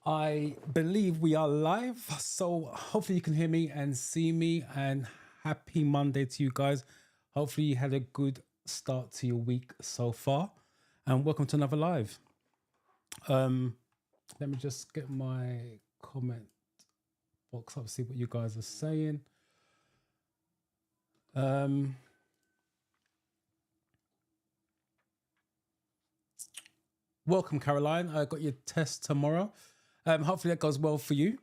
I believe we are live, so hopefully you can hear me and see me, and happy Monday to you guys. Hopefully you had a good start to your week so far, and welcome to another live. Let me just get my comment box up, see what you guys are saying. Welcome, Caroline. I got your test tomorrow. Hopefully that goes well for you.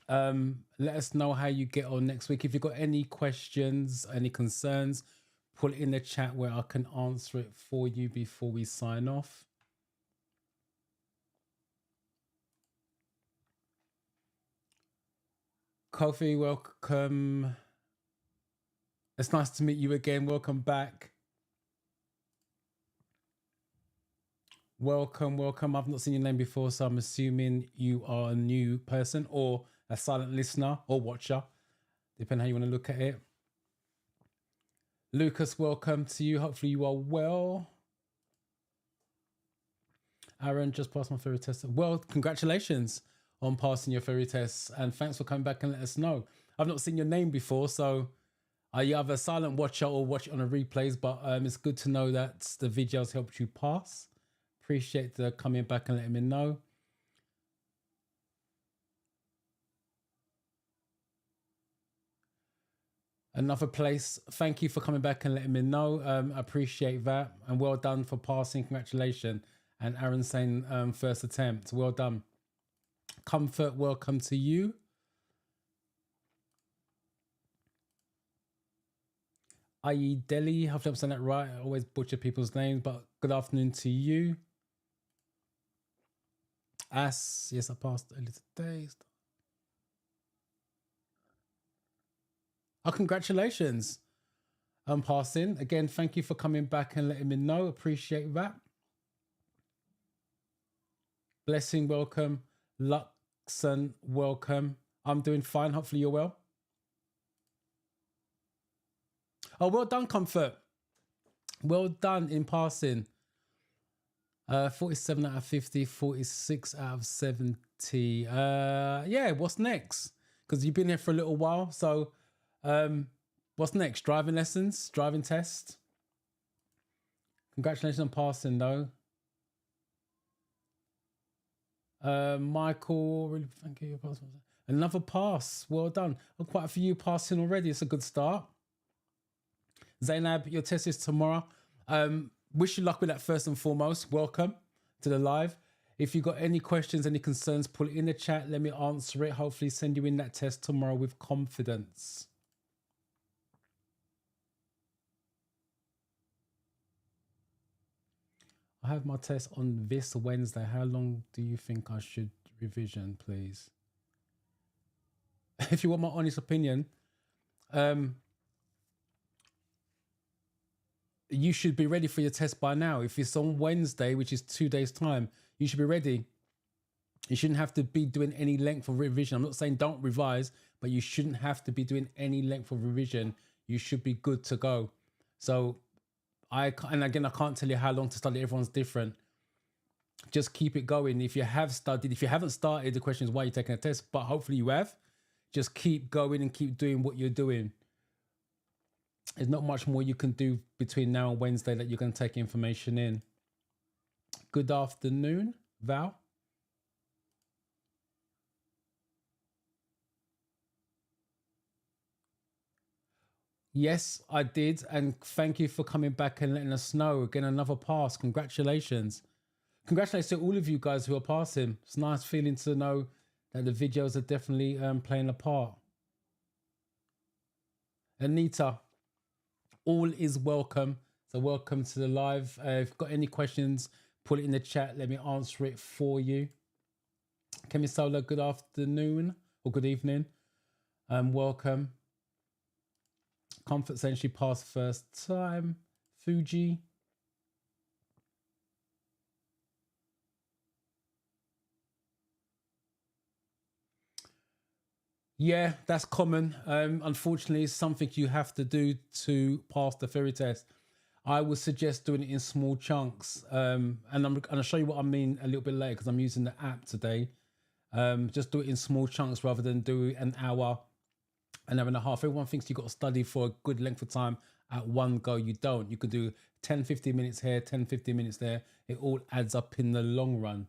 Let us know how you get on next week. If you've got any questions, any concerns, put it in the chat where I can answer it for you before we sign off. Kofi, welcome. It's nice to meet you again. Welcome back. Welcome. I've not seen your name before, so I'm assuming you are a new person or a silent listener or watcher, depending how you want to look at it. Lucas, welcome to you. Hopefully you are well. Aaron, just passed my theory test. Well, congratulations on passing your theory tests, and thanks for coming back and let us know. I've not seen your name before, so are you either a silent watcher or watch it on a replays, but it's good to know that the videos helped you pass. Appreciate the coming back and letting me know. Another place, thank you for coming back and letting me know. I appreciate that, and well done for passing. Congratulations. And Aaron saying first attempt, well done. Comfort, welcome to you. I.e. Delhi, hopefully I'm saying that right. I always butcher people's names, but good afternoon to you. Yes, I passed earlier today. Oh, congratulations on passing. Again, thank you for coming back and letting me know. Appreciate that. Blessing, welcome. Luxon, welcome. I'm doing fine. Hopefully you're well. Oh, well done, Comfort. Well done in passing. 47 out of 50, 46 out of 70. Yeah, what's next? Because you've been here for a little while. So what's next? Driving lessons? Driving test? Congratulations on passing, though. Michael, really thank you. Another pass. Well done. Quite a few passing already. It's a good start. Zainab, your test is tomorrow. Wish you luck with that first and foremost. Welcome to the live. If you've got any questions, any concerns, put it in the chat. Let me answer it. Hopefully send you in that test tomorrow with confidence. I have my test on this Wednesday. How long do you think I should revision, please? If you want my honest opinion, you should be ready for your test by now. If it's on Wednesday, which is 2 days' time, you should be ready. You shouldn't have to be doing any length of revision. I'm not saying don't revise, but you shouldn't have to be doing any length of revision. You should be good to go. So and again, I can't tell you how long to study. Everyone's different. Just keep it going. If you have studied, if you haven't started, the question is why you're taking a test, but hopefully you have. Just keep going and keep doing what you're doing. There's not much more you can do between now and Wednesday that you're going to take information in. Good afternoon, Val. Yes, I did. And thank you for coming back and letting us know. Again, another pass. Congratulations. Congratulations to all of you guys who are passing. It's a nice feeling to know that the videos are definitely playing a part. Anita, all is welcome. So welcome to the live. If you've got any questions, put it in the chat. Let me answer it for you. Kemisola, good afternoon or good evening. Welcome. Comfort saying she passed first time. Fuji. Yeah, that's common. Unfortunately, it's something you have to do to pass the theory test. I would suggest doing it in small chunks. And I'm going to show you what I mean a little bit later because I'm using the app today. Just do it in small chunks rather than do an hour, an hour and a half. Everyone thinks you've got to study for a good length of time at one go. You don't. You can do 10, 15 minutes here, 10, 15 minutes there. It all adds up in the long run.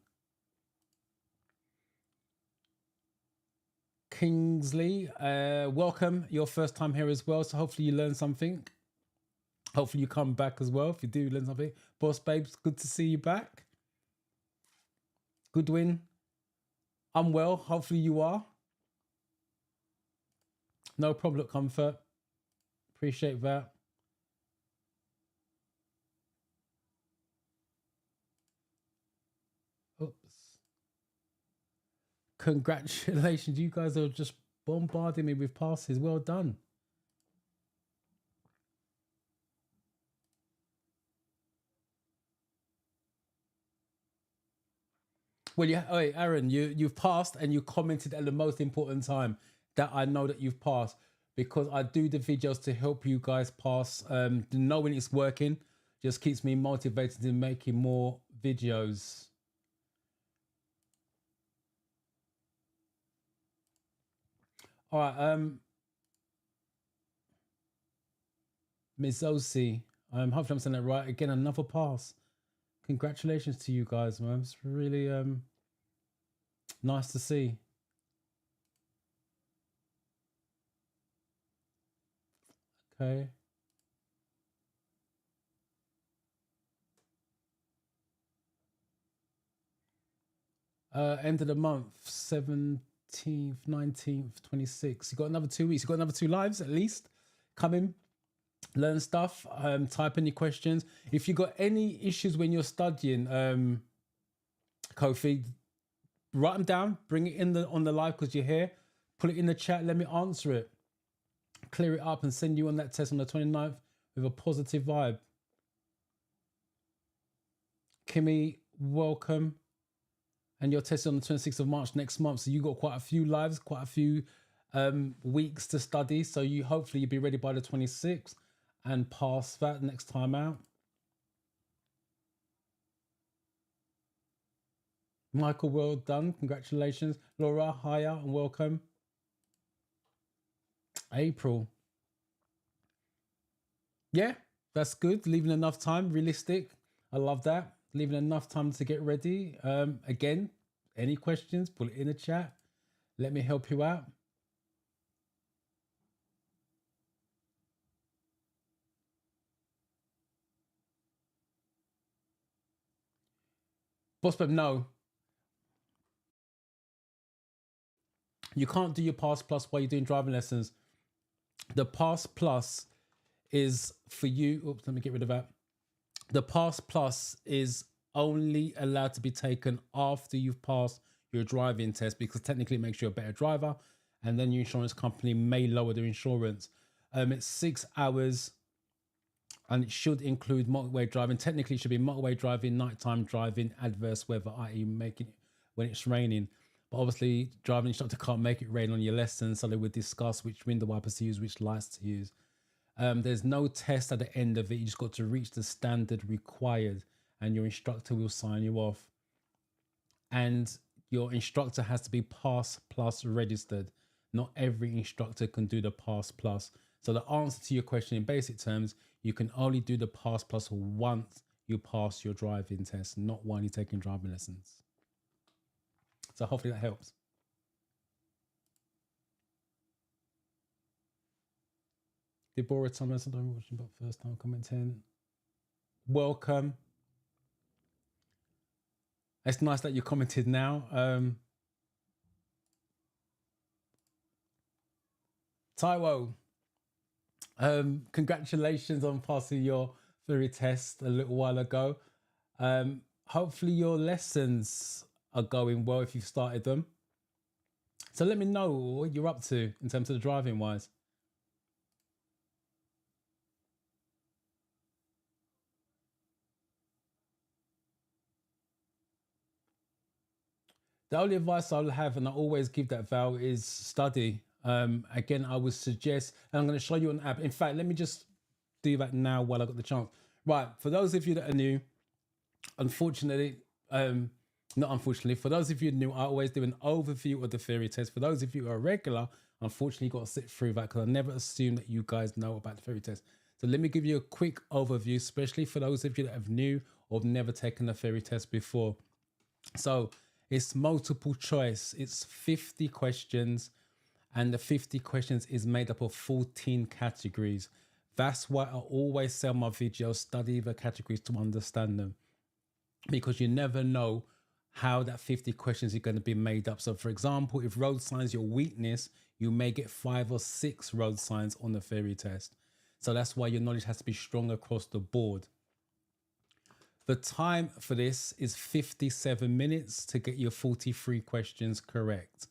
Kingsley, welcome. Your first time here as well. So hopefully you learn something. Hopefully you come back as well if you do learn something. Boss Babes, good to see you back. Goodwin, I'm well. Hopefully you are. No problem, Comfort. Appreciate that. Oops. Congratulations. You guys are just bombarding me with passes. Well done. Well, yeah. Hey, Aaron, you've passed and you commented at the most important time that I know that you've passed, because I do the videos to help you guys pass. Knowing it's working just keeps me motivated in making more videos. All right, Mizosi, hopefully I'm saying that right. Again, another pass. Congratulations to you guys, man. It's really nice to see. Okay. End of the month, 17th, 19th, 26th. You got another 2 weeks. You got another 2 lives at least coming. Learn stuff. Type any questions. If you got any issues when you're studying, Kofi, write them down. Bring it in on the live because you're here. Put it in the chat. Let me answer it. Clear it up and send you on that test on the 29th with a positive vibe. Kimmy, welcome. And you're tested on the 26th of March next month. So you got quite a few lives, quite a few weeks to study. So you hopefully you'll be ready by the 26th and pass that next time out. Michael, well done. Congratulations. Laura, hiya and welcome. April. Yeah, that's good. Leaving enough time, realistic. I love that. Leaving enough time to get ready. Again, any questions, put it in the chat. Let me help you out. Boss Beb, no. You can't do your Pass Plus while you're doing driving lessons. The Pass Plus is for you. Oops, let me get rid of that. The Pass Plus is only allowed to be taken after you've passed your driving test, because technically it makes you a better driver, and then your insurance company may lower their insurance. It's 6 hours and it should include motorway driving. Technically, it should be motorway driving, nighttime driving, adverse weather, i.e., making it when it's raining. But obviously, driving instructor can't make it rain on your lesson, so they would discuss which window wipers to use, which lights to use. There's no test at the end of it. You just got to reach the standard required, and your instructor will sign you off. And your instructor has to be Pass Plus registered. Not every instructor can do the Pass Plus. So the answer to your question in basic terms, you can only do the Pass Plus once you pass your driving test, not while you're taking driving lessons. So hopefully that helps. Deborah Thomas, I don't know watching, but first time commenting. Welcome. It's nice that you commented now. Taiwo, congratulations on passing your theory test a little while ago. Hopefully your lessons are going well if you've started them. So let me know what you're up to in terms of the driving wise. The only advice I'll have, and I always give that, Val, is study. Again, I would suggest, and I'm going to show you an app. In fact, let me just do that now while I got the chance. Right, for those of you that are new, unfortunately, Not unfortunately. For those of you new, I always do an overview of the theory test. For those of you who are regular, unfortunately, you got to sit through that because I never assume that you guys know about the theory test. So let me give you a quick overview, especially for those of you that have new or have never taken a theory test before. So it's multiple choice. It's 50 questions, and the 50 questions is made up of 14 categories. That's why I always sell my videos, study the categories to understand them, because you never know how that 50 questions are going to be made up. So for example, if road signs your weakness, you may get 5 or 6 road signs on the theory test. So that's why your knowledge has to be strong across the board. The time for this is 57 minutes to get your 43 questions correct.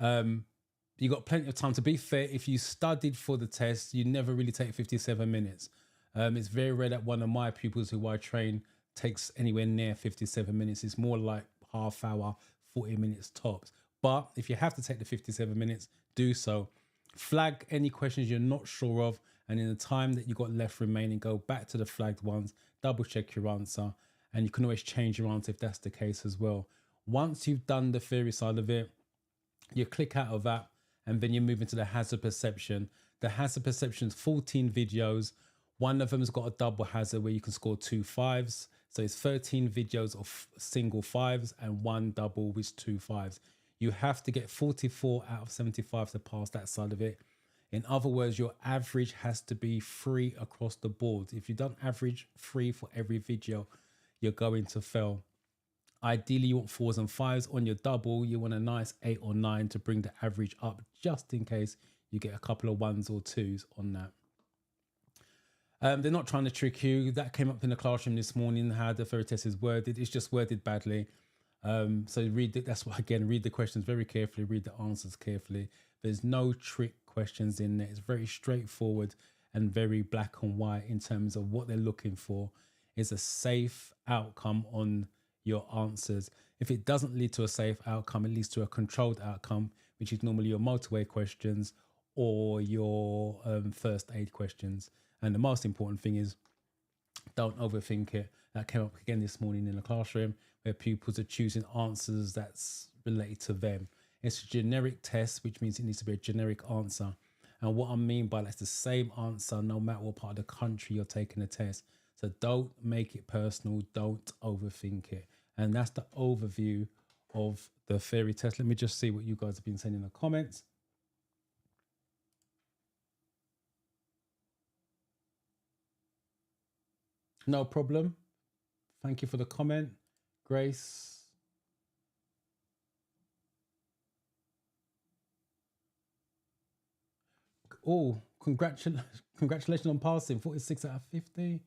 You got plenty of time. To be fair, if you studied for the test, you never really take 57 minutes. It's very rare that one of my pupils who I train takes anywhere near 57 minutes. It's more like half hour, 40 minutes tops. But if you have to take the 57 minutes, do so. Flag any questions you're not sure of, and in the time that you got left remaining, go back to the flagged ones, double check your answer, and you can always change your answer if that's the case as well. Once you've done the theory side of it, you click out of that, and then you move into the hazard perception. The hazard perception is 14 videos. One of them has got a double hazard where you can score 2 5s. So it's 13 videos of single 5s and 1 double with 2 5s. You have to get 44 out of 75 to pass that side of it. In other words, your average has to be 3 across the board. If you don't average 3 for every video, you're going to fail. Ideally, you want 4s and 5s. On your double, you want a nice 8 or 9 to bring the average up, just in case you get a couple of 1s or 2s on that. They're not trying to trick you. That came up in the classroom this morning, how the theory test is worded. It's just worded badly. So read it. That's why, again, read the questions very carefully, read the answers carefully. There's no trick questions in there. It's very straightforward and very black and white in terms of what they're looking for is a safe outcome on your answers. If it doesn't lead to a safe outcome, it leads to a controlled outcome, which is normally your motorway questions or your first aid questions. And the most important thing is don't overthink it. That came up again this morning in the classroom where pupils are choosing answers that's related to them. It's a generic test, which means it needs to be a generic answer. And what I mean by that's the same answer no matter what part of the country you're taking the test. So don't make it personal. Don't overthink it. And that's the overview of the theory test. Let me just see what you guys have been saying in the comments. No problem. Thank you for the comment, Grace. Oh, congratulations on passing. 46 out of 50.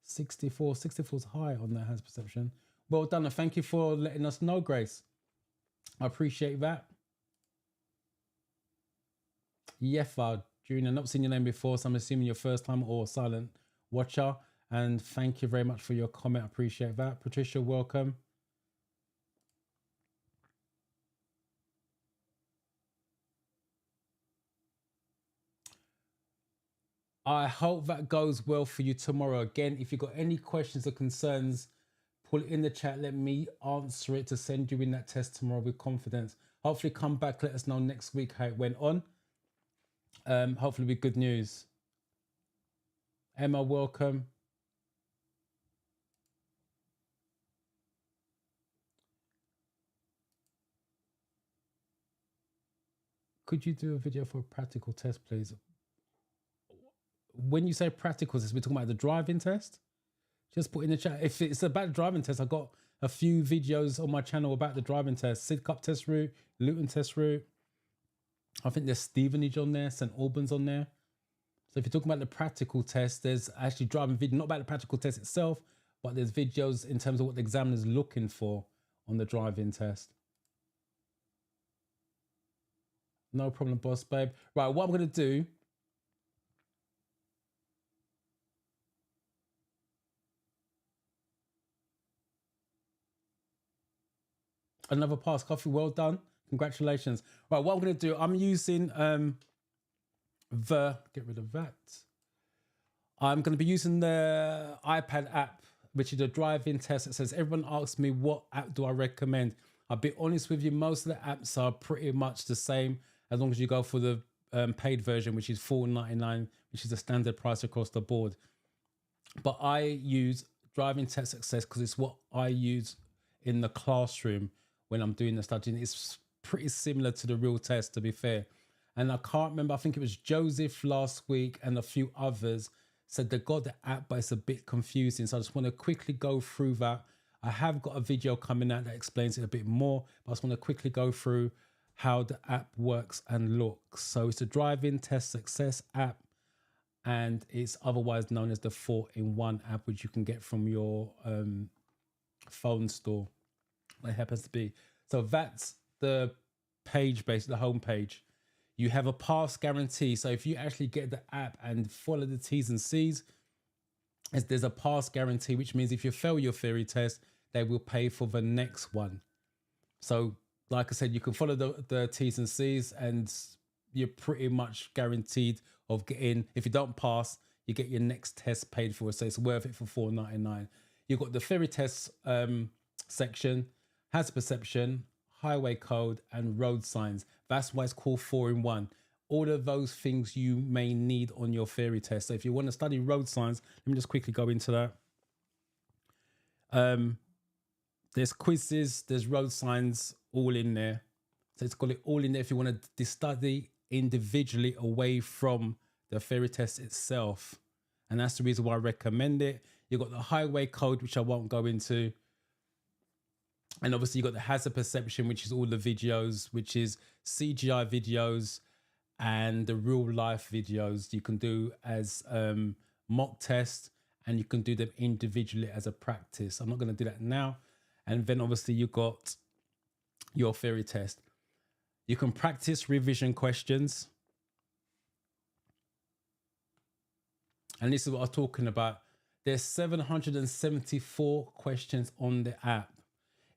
64 is high on that hazard perception. Well done, and thank you for letting us know, Grace. I appreciate that. Yefa, Junior, not seen your name before, so I'm assuming your first time or silent watcher. And thank you very much for your comment. I appreciate that. Patricia, welcome. I hope that goes well for you tomorrow. Again, if you've got any questions or concerns, put it in the chat. Let me answer it to send you in that test tomorrow with confidence. Hopefully come back, let us know next week how it went on. Hopefully with good news. Emma, welcome. Could you do a video for a practical test, please? When you say practical test, we're talking about the driving test? Just put in the chat. If it's about the driving test, I've got a few videos on my channel about the driving test. Sidcup test route, Luton test route. I think there's Stevenage on there, St Albans on there. So if you're talking about the practical test, there's actually driving video, not about the practical test itself, but there's videos in terms of what the examiner's looking for on the driving test. No problem, boss babe. Right, what I'm going to do... Another pass, Coffee, well done. Congratulations. Right, what I'm going to do, I'm using get rid of that. I'm going to be using the iPad app which is a driving test. It says, everyone asks me, what app do I recommend? I'll be honest with you, most of the apps are pretty much the same as long as you go for the paid version, which is $4.99, which is the standard price across the board. But I use Driving Test Success because it's what I use in the classroom when I'm doing the studying. It's pretty similar to the real test, to be fair. And I can't remember, I think it was Joseph last week and a few others said they got the app, but it's a bit confusing. So I just want to quickly go through that. I have got a video coming out that explains it a bit more, but I just want to quickly go through how the app works and looks. So it's a Driving Test Success app, and it's otherwise known as the 4-in-1 app, which you can get from your phone store. It happens to be. So that's the page, basically the home page. You have a pass guarantee. So if you actually get the app and follow the T's and C's, there's a pass guarantee, which means if you fail your theory test, they will pay for the next one. So like I said, you can follow the T's and C's and you're pretty much guaranteed of getting, if you don't pass, you get your next test paid for. So it's worth it for $4.99. You've got the theory test section, hazard perception, highway code, and road signs. That's why it's called 4-in-1. All of those things you may need on your theory test. So if you want to study road signs, let me just quickly go into that. There's quizzes, there's road signs, all in there. So it's got it all in there if you want to study individually away from the theory test itself. And that's the reason why I recommend it. You've got the highway code, which I won't go into. And obviously you've got the hazard perception, which is all the videos, which is CGI videos and the real life videos you can do as mock tests, and you can do them individually as a practice. I'm not going to do that now. And then obviously you've got your theory test. You can practice revision questions. And this is what I'm talking about. There's 774 questions on the app.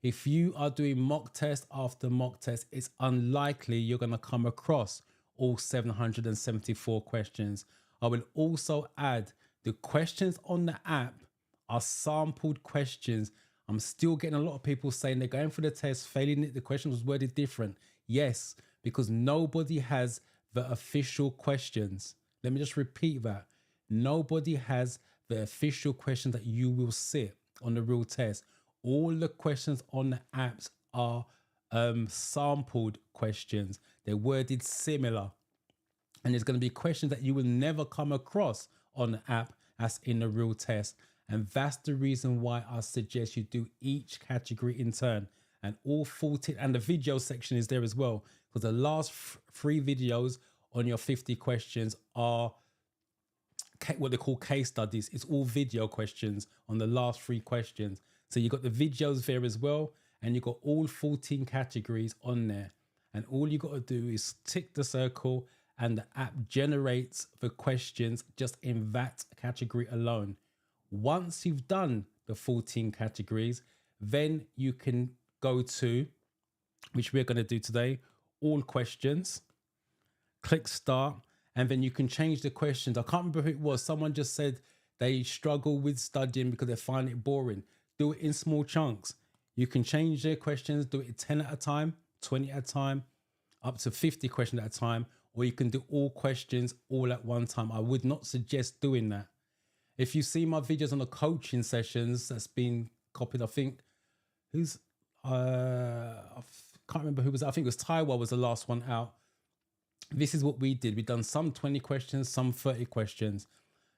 If you are doing mock test after mock test, it's unlikely you're going to come across all 774 questions. I will also add the questions on the app are sampled questions. I'm still getting a lot of people saying they're going for the test, failing it. The question was worded different. Yes, because nobody has the official questions. Let me just repeat that. Nobody has the official questions that you will sit on the real test. All the questions on the apps are sampled questions. They're worded similar. And there's going to be questions that you will never come across on the app as in the real test. And that's the reason why I suggest you do each category in turn. And all 14, and the video section is there as well, because the last 3 videos on your 50 questions are what they call case studies. It's all video questions on the last 3 questions. So you've got the videos there as well, and you've got all 14 categories on there. And all you got to do is tick the circle, and the app generates the questions just in that category alone. Once you've done the 14 categories, then you can go to, which we're going to do today, all questions, click start, and then you can change the questions. I can't remember who it was. Someone just said they struggle with studying because they find it boring. Do it in small chunks. You can change the questions, do it 10 at a time, 20 at a time, up to 50 questions at a time, or you can do all questions all at one time. I would not suggest doing that. If you see my videos on the coaching sessions that's been copied, I think, I can't remember who was, I think it was Taiwa was the last one out. This is what we did. We've done some 20 questions, some 30 questions.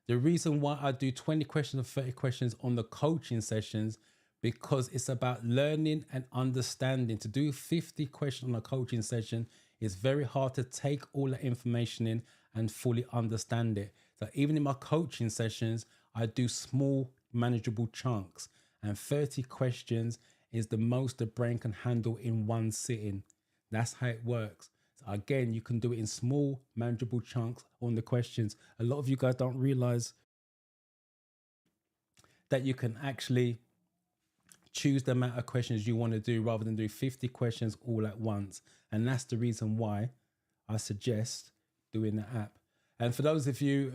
The reason why I do 20 questions and 30 questions on the coaching sessions, because it's about learning and understanding. To do 50 questions on a coaching session is very hard to take all the information in and fully understand it. So even in my coaching sessions, I do small, manageable chunks, and 30 questions is the most the brain can handle in one sitting. That's how it works. So again, you can do it in small, manageable chunks on the questions. A lot of you guys don't realize that you can actually choose the amount of questions you want to do rather than do 50 questions all at once. And that's the reason why I suggest doing the app. And for those of you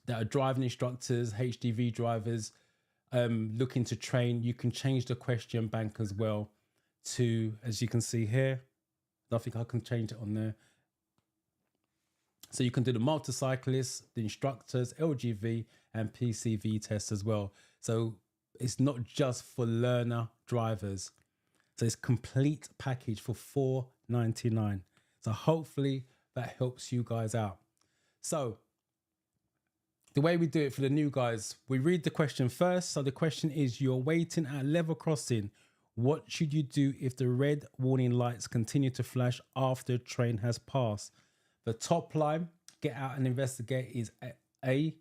that are driving instructors, HGV drivers, looking to train, you can change the question bank as well to, as you can see here, I think I can change it on there. So you can do the motorcyclists, the instructors, LGV and PCV tests as well. So it's not just for learner drivers. So it's complete package for $4.99. So hopefully that helps you guys out. So the way we do it for the new guys, we read the question first. So the question is, you're waiting at a level crossing. What should you do if the red warning lights continue to flash after a train has passed? The top line, get out and investigate, is A.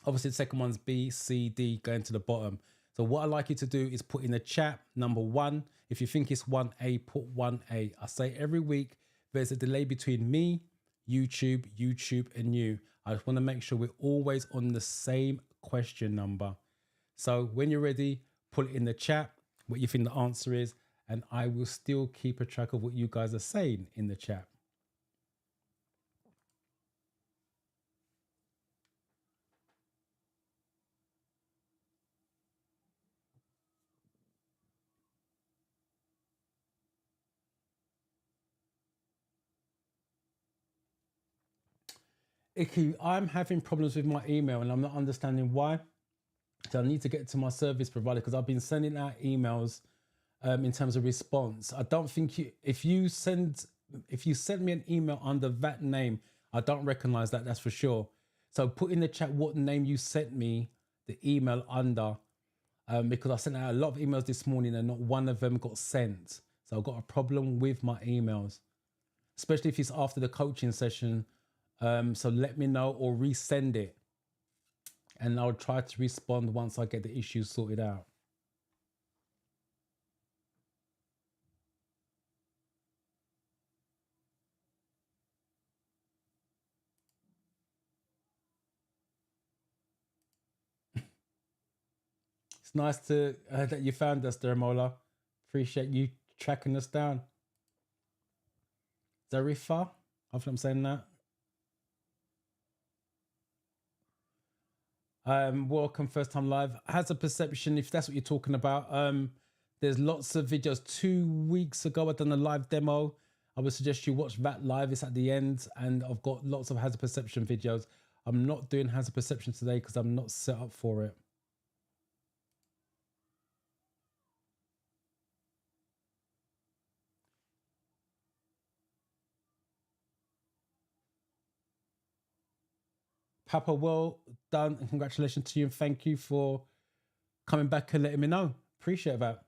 Obviously, the second one's B, C, D, going to the bottom. So what I'd like you to do is put in the chat number 1. If you think it's 1A, put 1A. I say every week there's a delay between me, YouTube, and you. I just want to make sure we're always on the same question number. So when you're ready, put it in the chat what you think the answer is, and I will still keep a track of what you guys are saying in the chat. Icky, I'm having problems with my email and I'm not understanding why. So I need to get to my service provider because I've been sending out emails in terms of response. I don't think if you send me an email under that name, I don't recognize that, that's for sure. So put in the chat what name you sent me the email under, because I sent out a lot of emails this morning and not one of them got sent. So I've got a problem with my emails, especially if it's after the coaching session. So let me know or resend it and I'll try to respond once I get the issue sorted out. It's nice to that you found us there, Mola. Appreciate you tracking us down. Zarifa, I think I'm saying that. Welcome, first time live. Has a perception, if that's what you're talking about. There's lots of videos. 2 weeks ago, I done a live demo. I would suggest you watch that live. It's at the end, and I've got lots of hazard perception videos. I'm not doing hazard perception today because I'm not set up for it. Papa, well done, and congratulations to you, and thank you for coming back and letting me know. Appreciate that.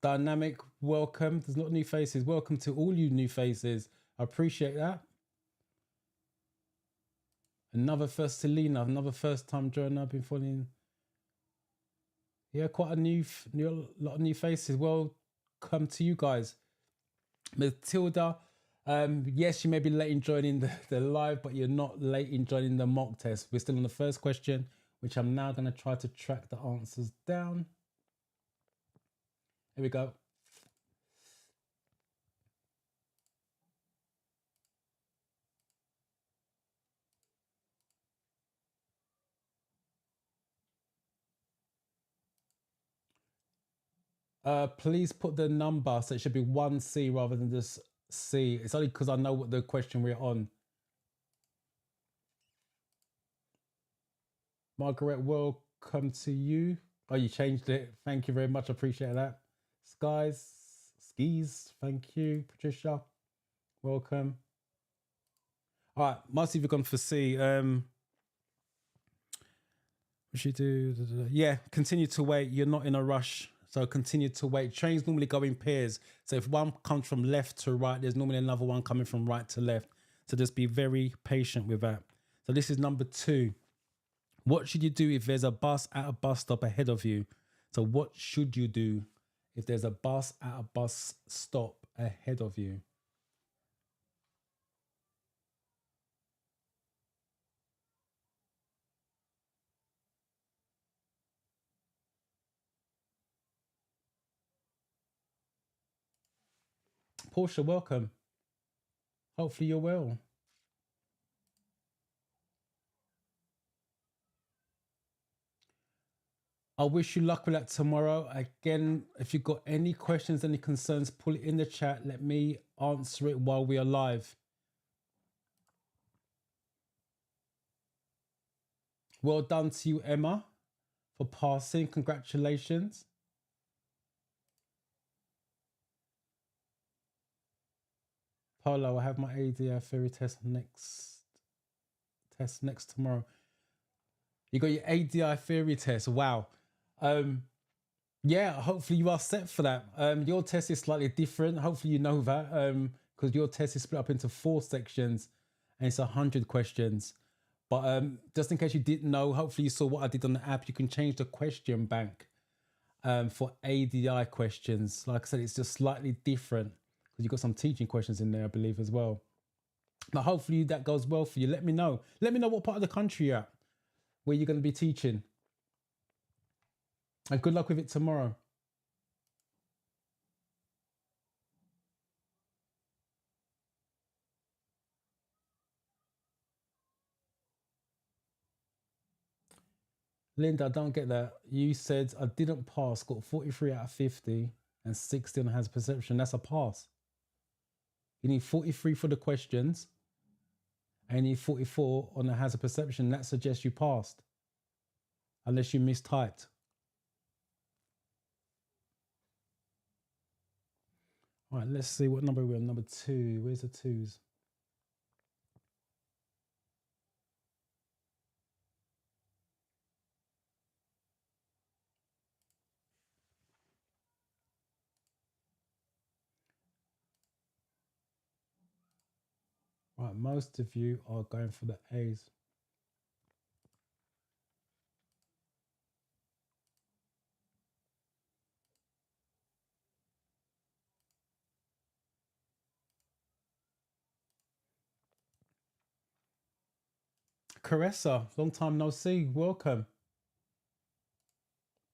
Dynamic, welcome. There's not new faces. Welcome to all you new faces. I appreciate that. Another first Selena, another first time joiner. I've been following. Yeah, quite a lot of new faces. Welcome to you guys. Matilda, yes, you may be late in joining the live, but you're not late in joining the mock test. We're still on the first question, which I'm now going to try to track the answers down. Here we go. Please put the number, so it should be 1C rather than just C. It's only because I know what the question we're on. Margaret, welcome to you. Oh, you changed it. Thank you very much. I appreciate that. Skis, thank you. Patricia, welcome. All right, mostly we've gone for C. What should you do? Yeah, continue to wait. You're not in a rush. So continue to wait. Trains normally go in pairs. So if one comes from left to right, there's normally another one coming from right to left. So just be very patient with that. So this is number 2. What should you do if there's a bus at a bus stop ahead of you? So what should you do if there's a bus at a bus stop ahead of you? Portia, welcome. Hopefully you're well. I wish you luck with that tomorrow. Again, if you've got any questions, any concerns, pull it in the chat. Let me answer it while we are live. Well done to you, Emma, for passing. Congratulations. Polo, I have my ADI theory test next tomorrow. You got your ADI theory test. Wow. Yeah, hopefully you are set for that. Your test is slightly different. Hopefully you know that because your test is split up into 4 sections and it's 100 questions. But just in case you didn't know, hopefully you saw what I did on the app. You can change the question bank for ADI questions. Like I said, it's just slightly different because you've got some teaching questions in there, I believe, as well. But hopefully that goes well for you. Let me know. Let me know what part of the country you're at, where you're going to be teaching. And good luck with it tomorrow. Linda, I don't get that. You said I didn't pass, got 43 out of 50 and 60 on hazard perception. That's a pass. You need 43 for the questions and you need 44 on the hazard perception. That suggests you passed. Unless you mistyped. All right, let's see what number we're on. Number 2. Where's the 2s? Right, most of you are going for the A's. Caressa, long time no see. Welcome.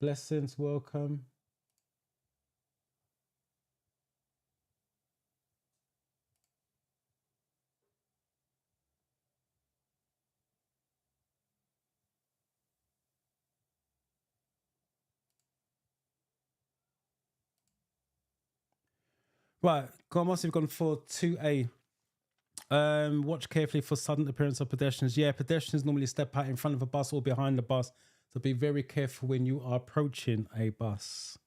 Blessings, welcome. Right, once you've gone for 2A. Watch carefully for sudden appearance of pedestrians. Yeah, pedestrians normally step out in front of a bus or behind the bus. So be very careful when you are approaching a bus.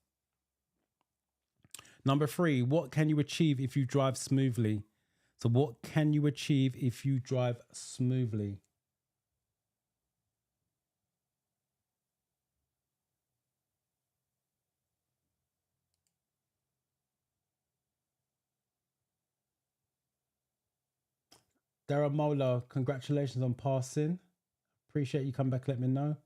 Number 3, what can you achieve if you drive smoothly? So what can you achieve if you drive smoothly? Dara Mola, congratulations on passing. Appreciate you come back, let me know.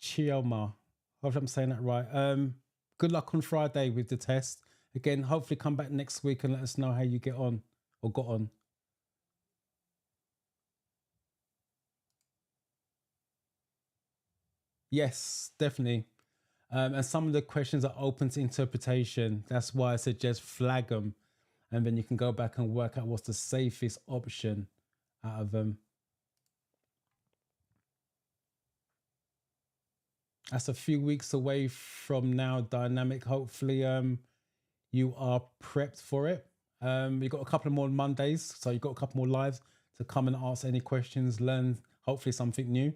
Chioma, hopefully I'm saying that right. Good luck on Friday with the test. Again, hopefully come back next week and let us know how you get on or got on. Yes, definitely. And some of the questions are open to interpretation. That's why I suggest flag them. And then you can go back and work out what's the safest option out of them. That's a few weeks away from now, Dynamic. Hopefully you are prepped for it. You've got a couple more Mondays, so you've got a couple more lives to come and ask any questions, learn hopefully something new.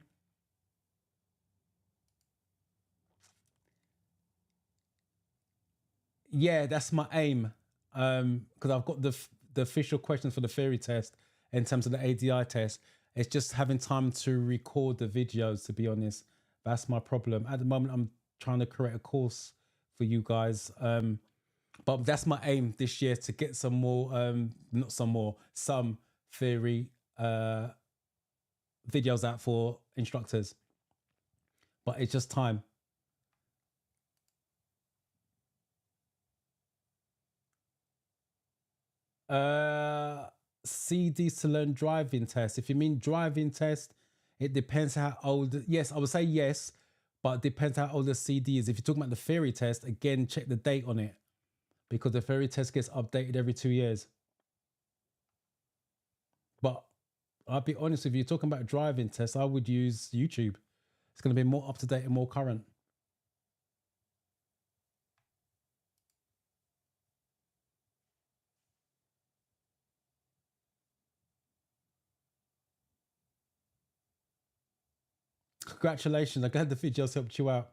Yeah, that's my aim. Because I've got the official questions for the theory test in terms of the ADI test. It's just having time to record the videos, to be honest. That's my problem. At the moment, I'm trying to create a course for you guys. But that's my aim this year, to get some theory videos out for instructors. But it's just time. CDs to learn driving test. If you mean driving test, it depends how old. Yes, I would say yes, but it depends how old the CD is. If you're talking about the theory test, again, check the date on it, because the theory test gets updated every 2 years. But I'll be honest with you, talking about driving tests, I would use YouTube. It's going to be more up to date and more current. Congratulations. I'm glad the videos helped you out.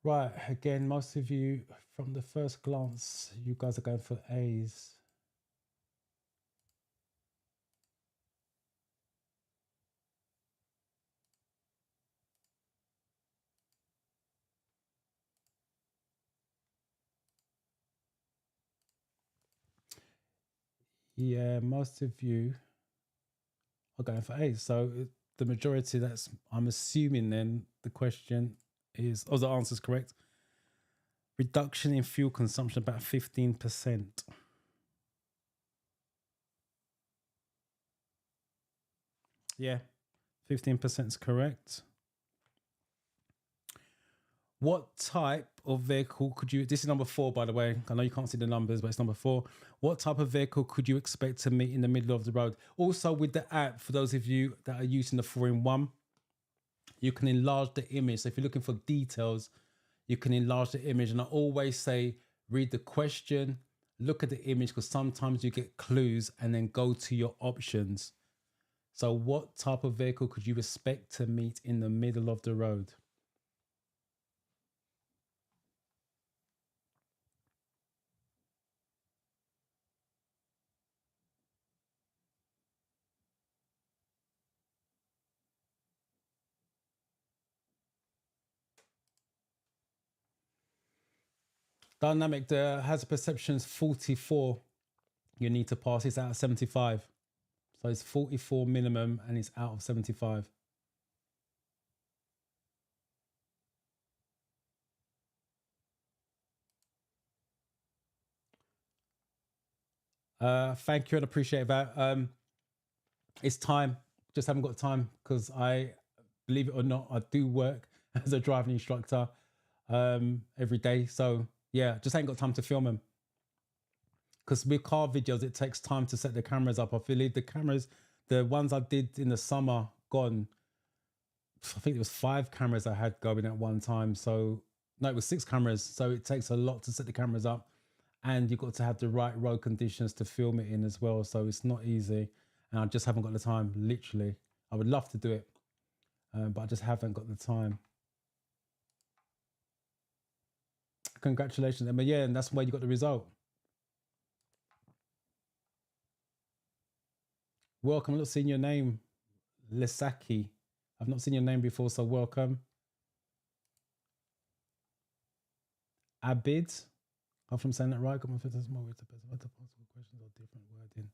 Right, again, most of you, from the first glance, you guys are going for A's. Yeah, most of you are going for A's. So the majority, that's, I'm assuming then the question is, oh, the answer's correct. Reduction in fuel consumption about 15%. Yeah, 15% is correct. What type of vehicle could you, this is number 4, by the way. I know you can't see the numbers, but it's number 4. What type of vehicle could you expect to meet in the middle of the road? Also with the app, for those of you that are using the 4-in-1, you can enlarge the image. So if you're looking for details, you can enlarge the image. And I always say, read the question, look at the image, because sometimes you get clues, and then go to your options. So what type of vehicle could you expect to meet in the middle of the road? Dynamic, the hazard perception's 44. You need to pass. It's out of 75. So it's 44 minimum and it's out of 75. Thank you and appreciate that. It's time. Just haven't got time because I, believe it or not, I do work as a driving instructor every day. So yeah, just ain't got time to film them. Because with car videos, it takes time to set the cameras up. I believe the cameras, the ones I did in the summer, gone. I think it was 5 cameras I had going at one time. So no, it was 6 cameras. So it takes a lot to set the cameras up, and you've got to have the right road conditions to film it in as well. So it's not easy, and I just haven't got the time. Literally, I would love to do it, but I just haven't got the time. Congratulations, Emma. Yeah, and that's why you got the result. Welcome. I'm not seeing your name, Lesaki. I've not seen your name before, so welcome. Abid. If I'm saying that right, got my fifth more with the possible questions or different wording.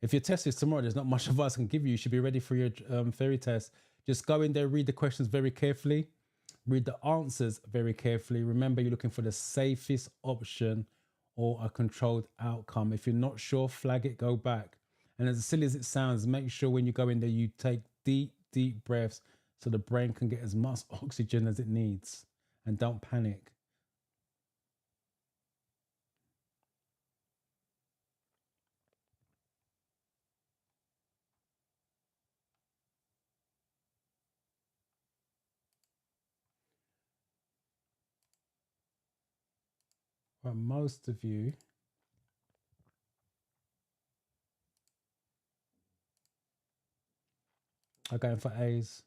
If your test is tomorrow, there's not much advice I can give you. You should be ready for your theory test. Just go in there, read the questions very carefully, read the answers very carefully. Remember, you're looking for the safest option or a controlled outcome. If you're not sure, flag it, go back. And as silly as it sounds, make sure when you go in there, you take deep, deep breaths so the brain can get as much oxygen as it needs. And don't panic. Well, most of you are going for A's.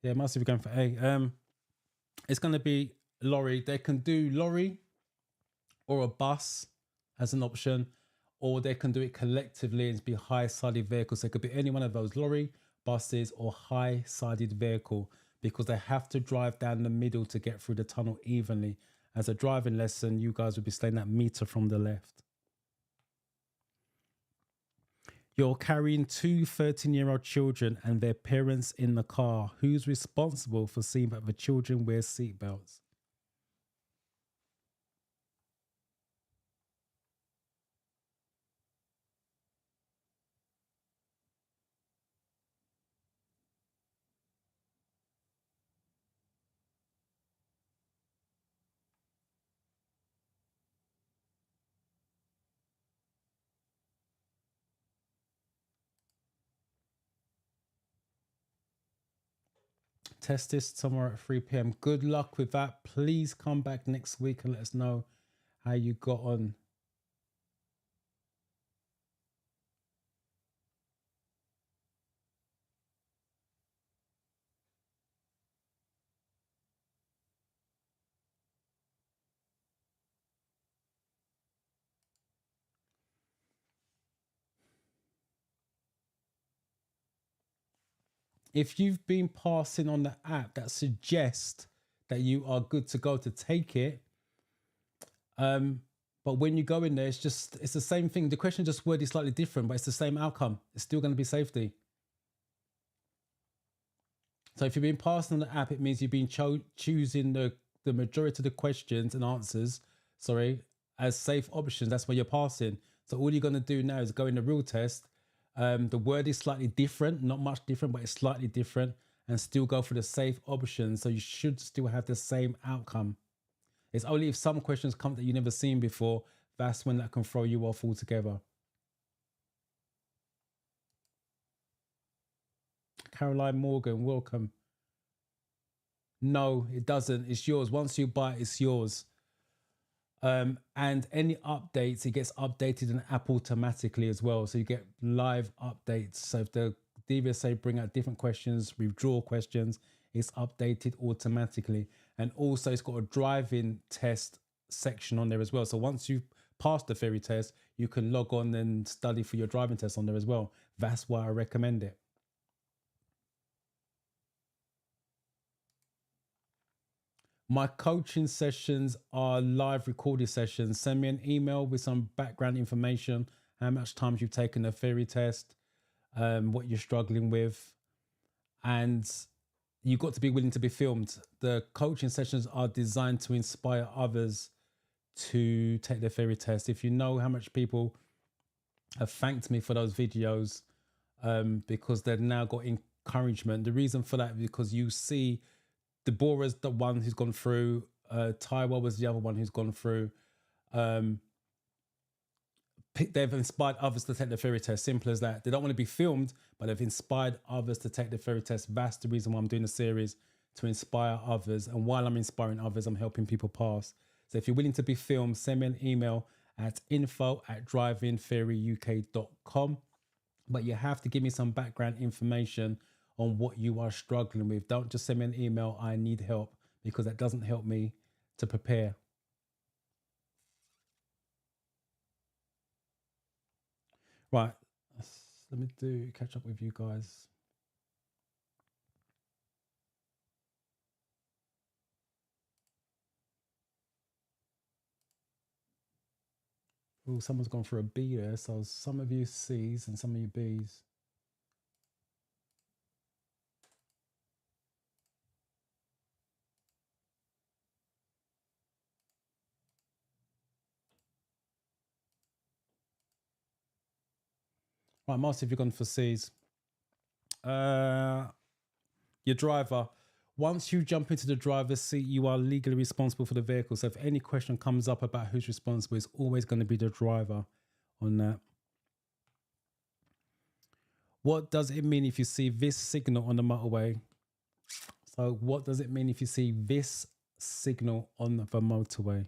Yeah, most of you going for A. It's going to be lorry. They can do lorry or a bus as an option, or they can do it collectively and be high-sided vehicles. So it could be any one of those, lorry, buses, or high-sided vehicle, because they have to drive down the middle to get through the tunnel evenly. As a driving lesson, you guys would be staying that meter from the left. You're carrying 2 13-year-old children and their parents in the car. Who's responsible for seeing that the children wear seatbelts? test this tomorrow at 3 p.m. Good luck with that. Please come back next week and let us know how you got on. If you've been passing on the app, that suggests that you are good to go to take it. But when you go in there, it's the same thing. The question just worded slightly different, but it's the same outcome. It's still going to be safety. So if you've been passing on the app, it means you've been choosing the majority of the questions and answers, as safe options. That's where you're passing. So all you're going to do now is go in the real test. The word is slightly different, not much different, but it's slightly different, and still go for the safe option. So you should still have the same outcome. It's only if some questions come that you've never seen before, that's when that can throw you off altogether. Caroline Morgan, welcome. No, it doesn't. It's yours. Once you buy it, it's yours. And any updates, it gets updated in the app automatically as well. So you get live updates. So if the DVSA bring out different questions, withdraw questions, it's updated automatically. And also it's got a driving test section on there as well. So once you've passed the theory test, you can log on and study for your driving test on there as well. That's why I recommend it. My coaching sessions are live recorded sessions. Send me an email with some background information, how much time you've taken the theory test, what you're struggling with, and you've got to be willing to be filmed. The coaching sessions are designed to inspire others to take the theory test. If you know how much people have thanked me for those videos, because they've now got encouragement. The reason for that is because you see Deborah's the one who's gone through, Taiwa was the other one who's gone through. They've inspired others to take the theory test. Simple as that. They don't want to be filmed, but they've inspired others to take the theory test. That's the reason why I'm doing the series, to inspire others. And while I'm inspiring others, I'm helping people pass. So if you're willing to be filmed, send me an email at info@drivingtheoryuk.com. But you have to give me some background information on what you are struggling with. Don't just send me an email, I need help, because that doesn't help me to prepare. Right, let me catch up with you guys. Oh, someone's gone for a B there. So some of you C's and some of you B's. Right, most of you gone for C's. Your driver. Once you jump into the driver's seat, you are legally responsible for the vehicle. So if any question comes up about who's responsible, it's always going to be the driver on that. What does it mean if you see this signal on the motorway? So what does it mean if you see this signal on the motorway?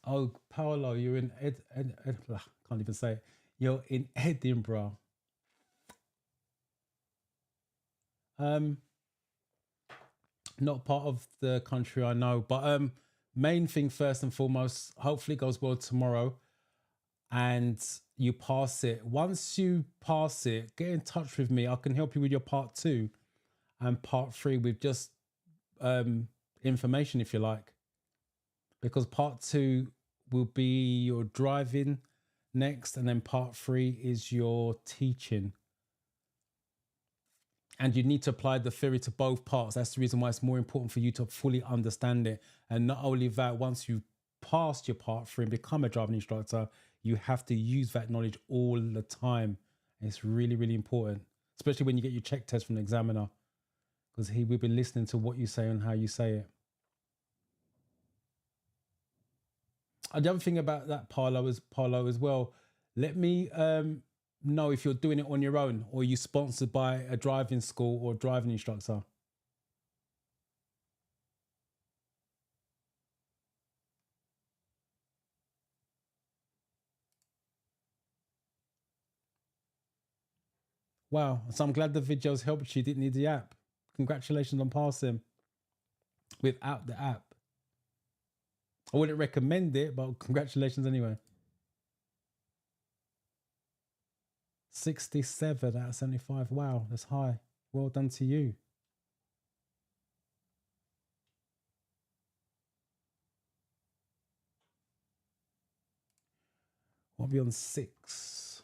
Oh, Paolo, you're in can't even say it. You're in Edinburgh. Not part of the country, I know, but main thing first and foremost, hopefully it goes well tomorrow and you pass it. Once you pass it, get in touch with me. I can help you with your part 2 and part 3 with just information, if you like, because part 2 will be your driving next, and then part 3 is your teaching. And you need to apply the theory to both parts. That's the reason why it's more important for you to fully understand it. And not only that, once you've passed your part 3 and become a driving instructor, you have to use that knowledge all the time. It's really, really important, especially when you get your check test from the examiner, because he will be listening to what you say and how you say it. The other thing about that, Parlo, as well, let me know if you're doing it on your own or you sponsored by a driving school or driving instructor. Wow. So I'm glad the videos helped you. Didn't need the app. Congratulations on passing without the app. I wouldn't recommend it, but congratulations anyway. 67 out of 75. Wow, that's high. Well done to you. I'll be on 6.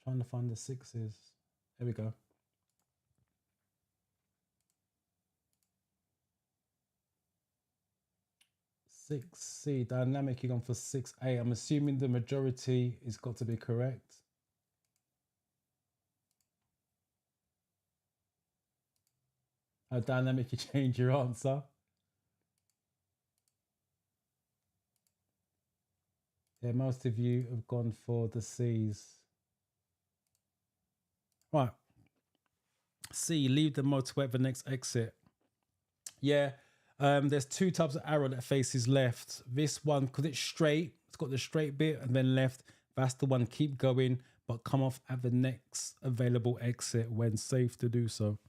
Trying to find the 6s. There we go. 6C, dynamic, you're gone for 6A. I'm assuming the majority is got to be correct. How dynamic, you change your answer. Yeah, most of you have gone for the C's. Right. C, leave the motorway at the next exit. Yeah, there's 2 types of arrow that faces left. This one, because it's straight, it's got the straight bit and then left. That's the one, keep going, but come off at the next available exit when safe to do so.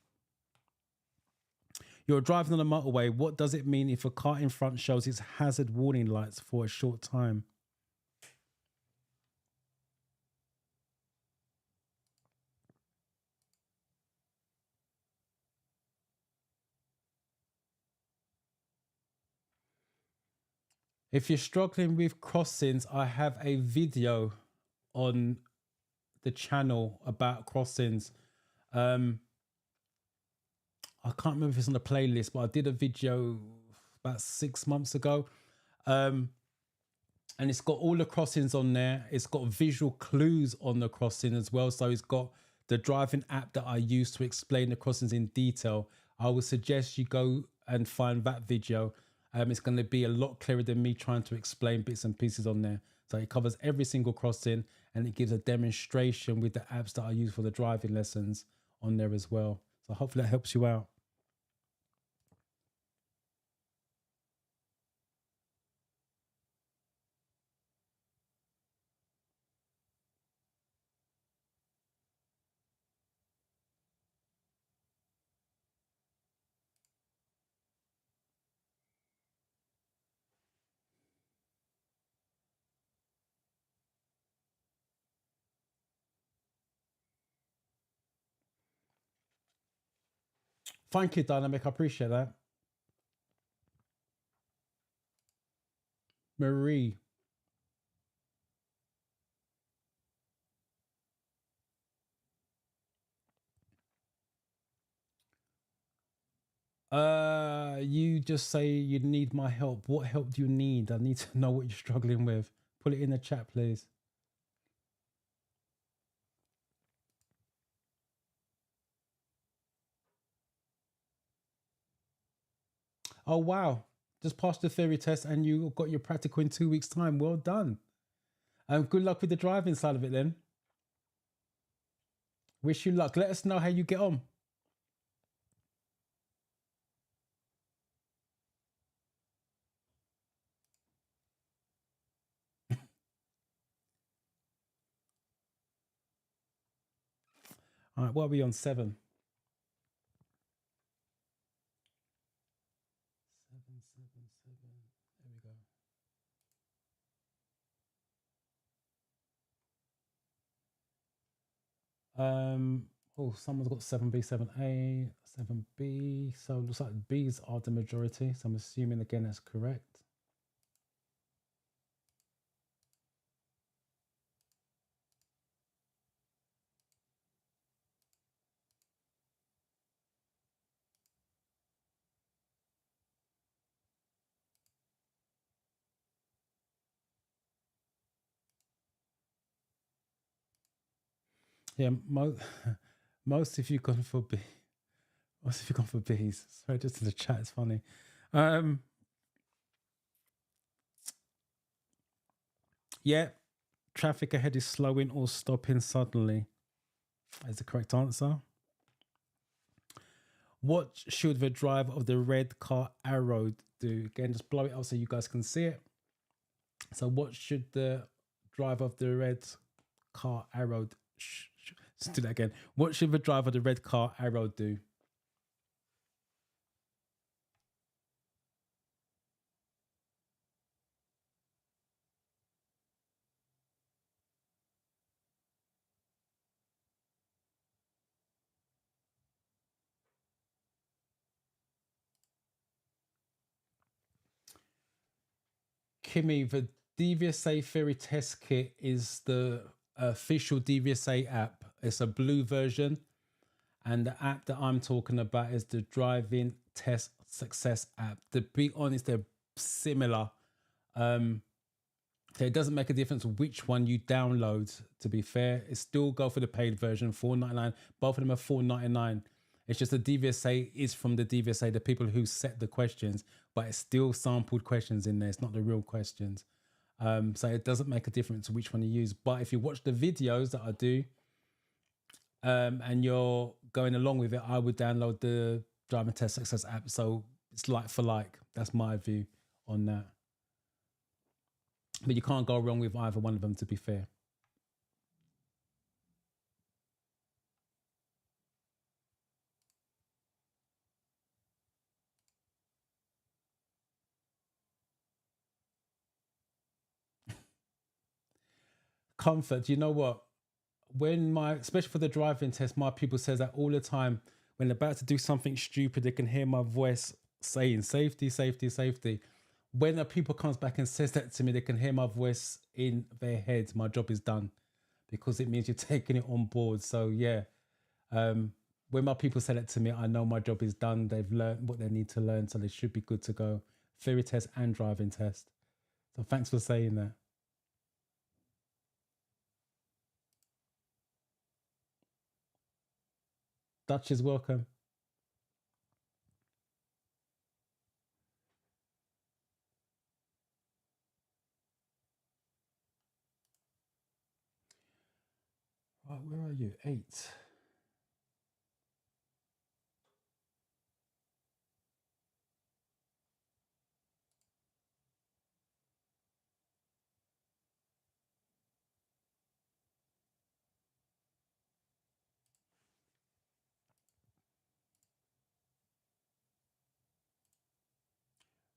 You're driving on a motorway. What does it mean if a car in front shows its hazard warning lights for a short time? If you're struggling with crossings, I have a video on the channel about crossings. I can't remember if it's on the playlist, but I did a video about 6 months ago. And it's got all the crossings on there. It's got visual clues on the crossing as well. So it's got the driving app that I use to explain the crossings in detail. I would suggest you go and find that video. It's going to be a lot clearer than me trying to explain bits and pieces on there. So it covers every single crossing and it gives a demonstration with the apps that I use for the driving lessons on there as well. So hopefully that helps you out. Thank you, Dynamic. I appreciate that. Marie. You just say you need my help. What help do you need? I need to know what you're struggling with. Put it in the chat, please. Oh, wow. Just passed the theory test and you got your practical in 2 weeks' time. Well done. Good luck with the driving side of it then. Wish you luck. Let us know how you get on. All right, what are we on? 7. 7, 7, 7. There we go. Oh, someone's got 7B, 7A, 7B. So it looks like B's are the majority. So I'm assuming again that's correct. Yeah, most if you've gone for B, most if you've gone for B's. Sorry, just in the chat, it's funny. Yeah, traffic ahead is slowing or stopping suddenly. Is the correct answer. What should the driver of the red car arrow do? Again, just blow it up so you guys can see it. So what should the driver of the red car arrow let's do that again. What should the driver of the red car arrow do? Kimmy, the DVSA theory test kit is the official DVSA app. It's a blue version. And the app that I'm talking about is the driving test success app. To be honest, they're similar. So it doesn't make a difference which one you download, to be fair. It's still go for the paid version, $4.99. Both of them are $4.99. It's just the DVSA is from the DVSA, the people who set the questions, but it's still sampled questions in there. It's not the real questions. So it doesn't make a difference which one you use. But if you watch the videos that I do, and you're going along with it, I would download the Driving Test Success app. So it's like for like. That's my view on that. But you can't go wrong with either one of them, to be fair. Comfort, you know what? When especially for the driving test, my people says that all the time. When they're about to do something stupid, they can hear my voice saying safety, safety, safety. When a people comes back and says that to me, they can hear my voice in their head. My job is done, because it means you're taking it on board. So yeah, when my people say that to me, I know my job is done. They've learned what they need to learn, so they should be good to go. Theory test and driving test. So thanks for saying that. Dutch is welcome. Right, where are you? 8.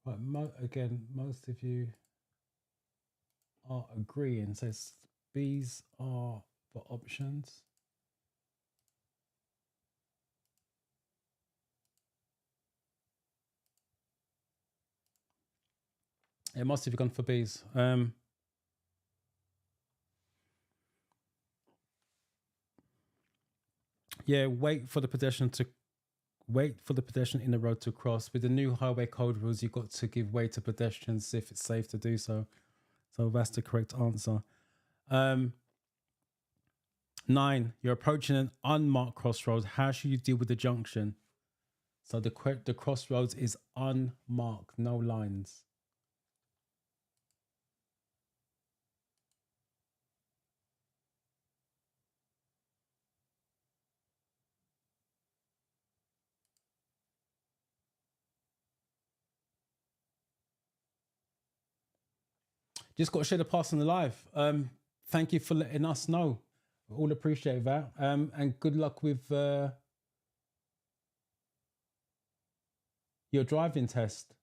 Right, again, most of you are agreeing. So B's are for options. Yeah, most of you gone for B's. Yeah, wait for the pedestrian in the road to cross. With the new highway code rules, you've got to give way to pedestrians if it's safe to do so. So that's the correct answer. 9, you're approaching an unmarked crossroads. How should you deal with the junction? So the crossroads is unmarked, no lines. Just got to share the past and the live. Thank you for letting us know. We all appreciate that. And good luck with your driving test.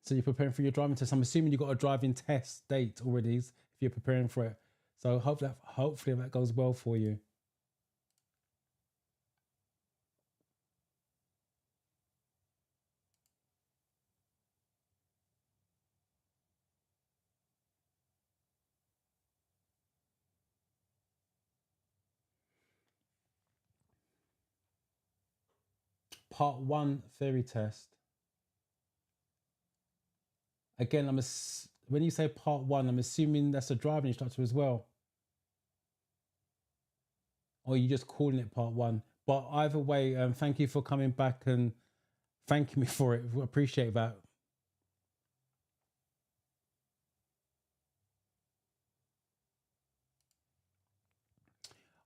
So you're preparing for your driving test. I'm assuming you got a driving test date already if you're preparing for it. So hopefully that goes well for you. Part 1 theory test. Again, when you say part 1, I'm assuming that's a driving instructor as well. or you're just calling it part 1. But either way, thank you for coming back and thanking me for it. I appreciate that.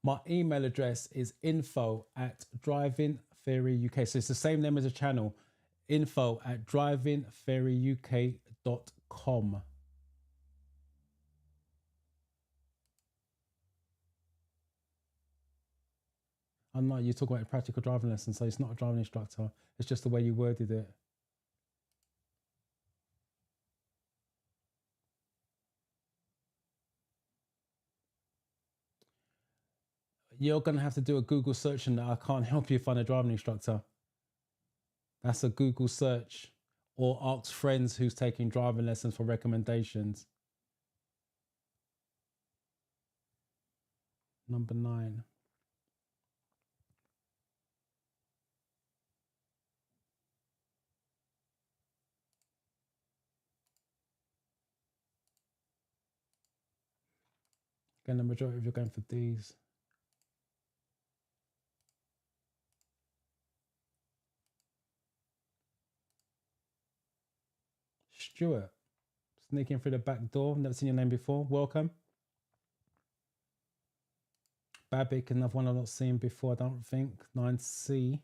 My email address is info@drivingtheoryuk. So it's the same name as the channel, info@drivingtheoryuk.com. I'm not, you talk about a practical driving lesson, so it's not a driving instructor. It's just the way you worded it. You're going to have to do a Google search, and I can't help you find a driving instructor. That's a Google search, or ask friends who's taking driving lessons for recommendations. Number 9. Again, the majority of you are going for D's. Stuart, sneaking through the back door. Never seen your name before. Welcome. Babik, another one I've not seen before, I don't think. 9C.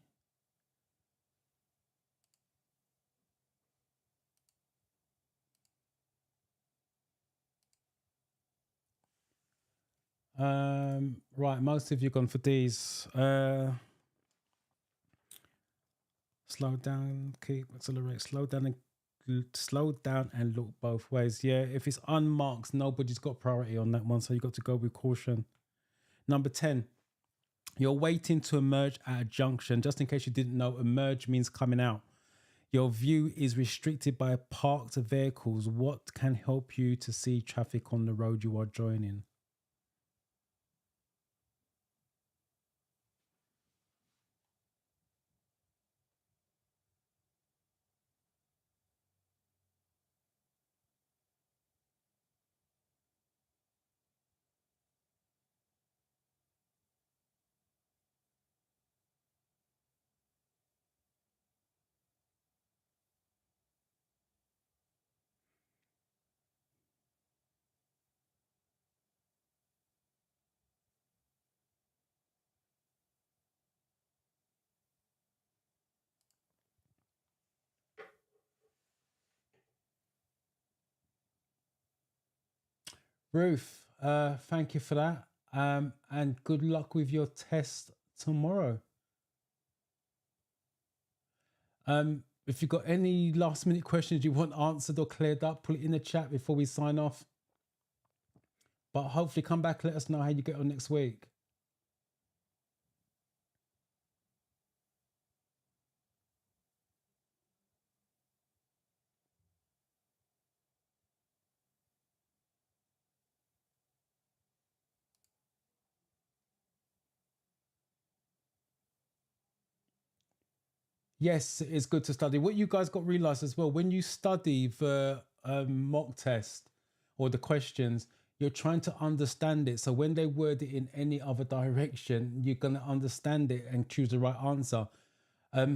Right, most of you gone for D's. Slow down, keep, accelerate, slow down and look both ways. Yeah, if it's unmarked, nobody's got priority on that one, so you got to go with caution. Number 10, you're waiting to emerge at a junction. Just in case you didn't know, emerge means coming out. Your view is restricted by parked vehicles. What can help you to see traffic on the road you are joining? Ruth, thank you for that. And good luck with your test tomorrow. If you've got any last minute questions you want answered or cleared up, put it in the chat before we sign off. But hopefully come back, let us know how you get on next week. Yes, it's good to study. What you guys got to realize as well, when you study the mock test or the questions, you're trying to understand it. So when they word it in any other direction, you're going to understand it and choose the right answer.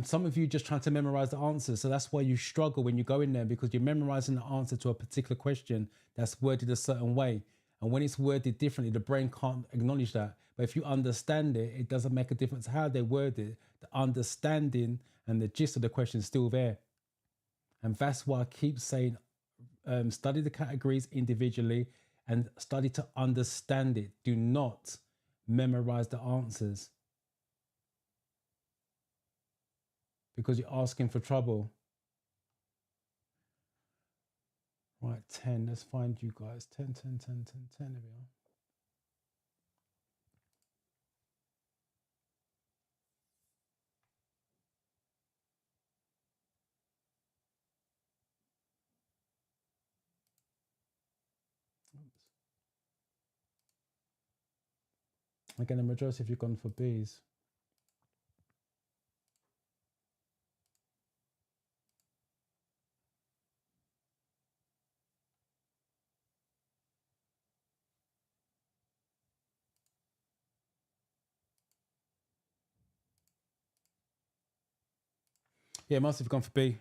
Some of you just trying to memorize the answers. So that's why you struggle when you go in there, because you're memorizing the answer to a particular question that's worded a certain way. And when it's worded differently, the brain can't acknowledge that. But if you understand it, it doesn't make a difference how they word it. The understanding and the gist of the question is still there. And that's why I keep saying, study the categories individually and study to understand it. Do not memorize the answers, because you're asking for trouble. Right, 10. Let's find you guys. 10, 10, 10, 10, 10. There we are. Again, the majority of you gone for B's. Yeah, must have gone for B.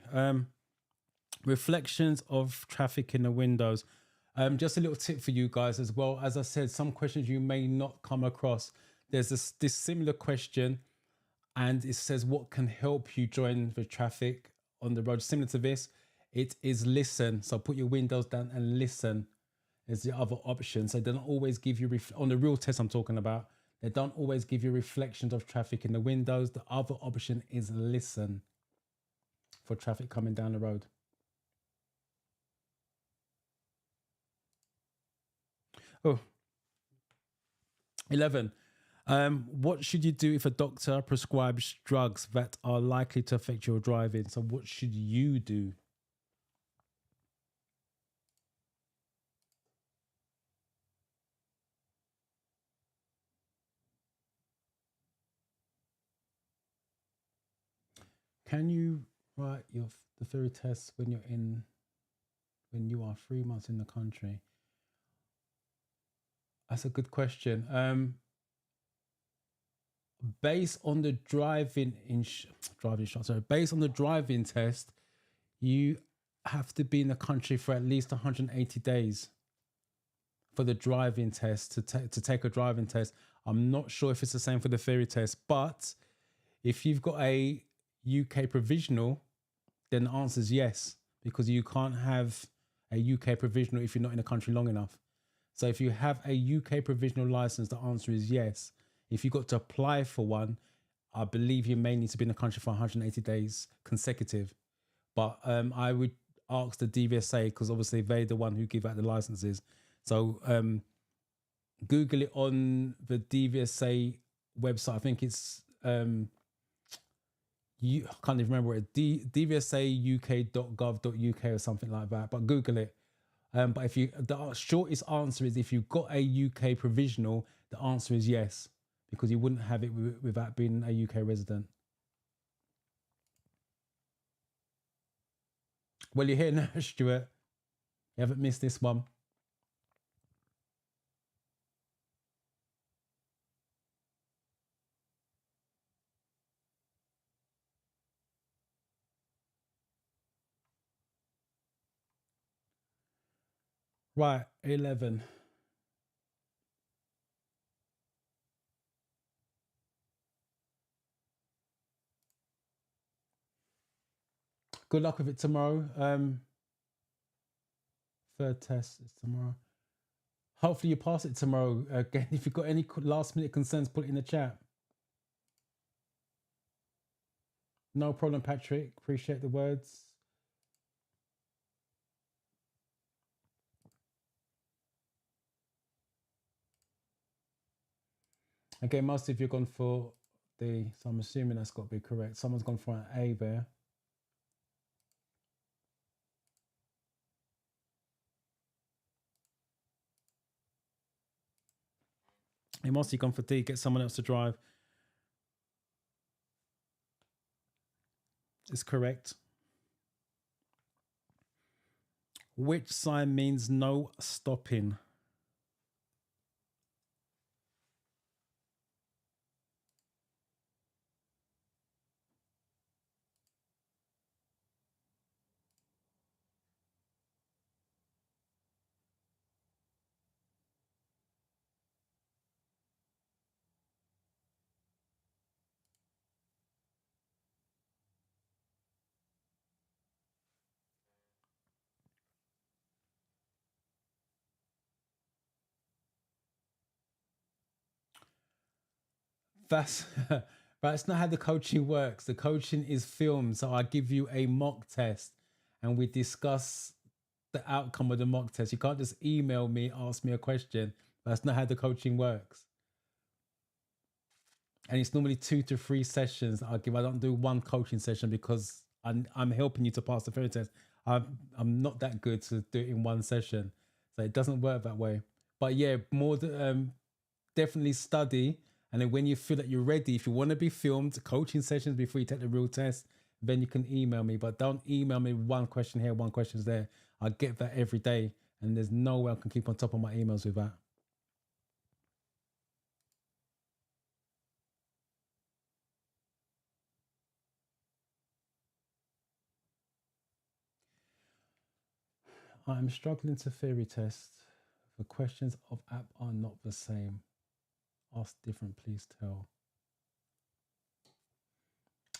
Reflections of traffic in the windows. Just a little tip for you guys as well. As I said, some questions you may not come across. There's this similar question, and it says what can help you join the traffic on the road. Similar to this, it is listen. So put your windows down and listen. Is the other option. So they don't always give you on the real test I'm talking about. They don't always give you reflections of traffic in the windows. The other option is listen for traffic coming down the road. Oh, 11. What should you do if a doctor prescribes drugs that are likely to affect your driving? So what should you do? Can you write the theory test when you are 3 months in the country? That's a good question. Based on the based on the driving test, you have to be in the country for at least 180 days for the driving test to take a driving test. I'm not sure if it's the same for the theory test, but if you've got a UK provisional, then the answer is yes, because you can't have a UK provisional if you're not in the country long enough. So if you have a UK provisional license, the answer is yes. If you've got to apply for one, I believe you may need to be in the country for 180 days consecutive. But I would ask the DVSA, because obviously they're the one who give out the licenses. So Google it on the DVSA website. I think it's I can't even remember it. dvsauk.gov.uk or something like that. But Google it. But the shortest answer is if you've got a UK provisional, the answer is yes, because you wouldn't have it without being a UK resident. Well, you're here now, Stuart. You haven't missed this one. Right, 11. Good luck with it tomorrow. Third test is tomorrow. Hopefully you pass it tomorrow. Again, if you've got any last minute concerns, put it in the chat. No problem, Patrick. Appreciate the words. Again, most of you have gone for the, so I'm assuming that's got to be correct. Someone's gone for an A there. And most of you gone for D, get someone else to drive. It's correct. Which sign means no stopping? That's that's not how the coaching works. The coaching is filmed. So I give you a mock test and we discuss the outcome of the mock test. You can't just email me, ask me a question. That's not how the coaching works. And it's normally 2 to 3 sessions that I give. I don't do one coaching session because I'm helping you to pass the theory test. I'm not that good to do it in one session. So it doesn't work that way. But yeah, definitely study. And then when you feel that you're ready, if you want to be filmed, coaching sessions before you take the real test, then you can email me. But don't email me one question here, one question there. I get that every day. And there's no way I can keep on top of my emails with that. I'm struggling to theory test. The questions of app are not the same. Ask different, please tell.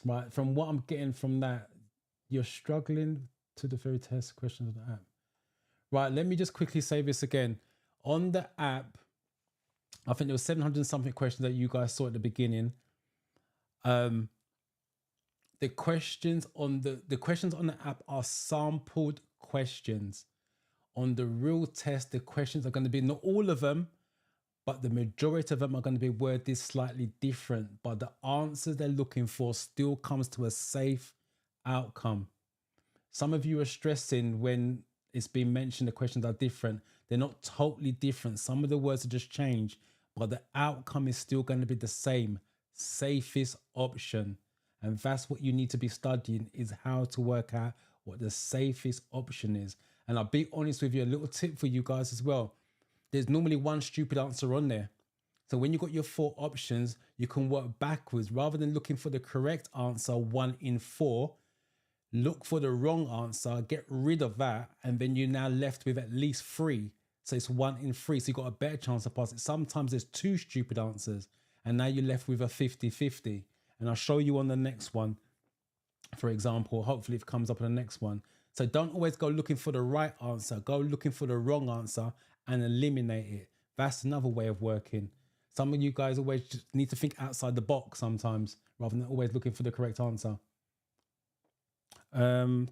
Right, from what I'm getting from that, you're struggling to the theory test questions of the app. Right, let me just quickly say this again. On the app, I think there was 700 something questions that you guys saw at the beginning. The questions on the app are sampled questions. On the real test, the questions are going to be, not all of them, but the majority of them are going to be worded slightly different. But the answers they're looking for still comes to a safe outcome. Some of you are stressing when it's been mentioned the questions are different. They're not totally different. Some of the words are just changed, but the outcome is still going to be the same. Safest option. And that's what you need to be studying, is how to work out what the safest option is. And I'll be honest with you, a little tip for you guys as well. There's normally one stupid answer on there. So when you've got your 4 options, you can work backwards. Rather than looking for the correct answer, 1 in 4, look for the wrong answer, get rid of that, and then you're now left with at least 3. So it's 1 in 3. So you've got a better chance of passing. Sometimes there's 2 stupid answers, and now you're left with a 50-50. And I'll show you on the next one, for example. Hopefully it comes up on the next one. So don't always go looking for the right answer. Go looking for the wrong answer and eliminate it. That's another way of working. Some of you guys always just need to think outside the box sometimes, rather than always looking for the correct answer. 12.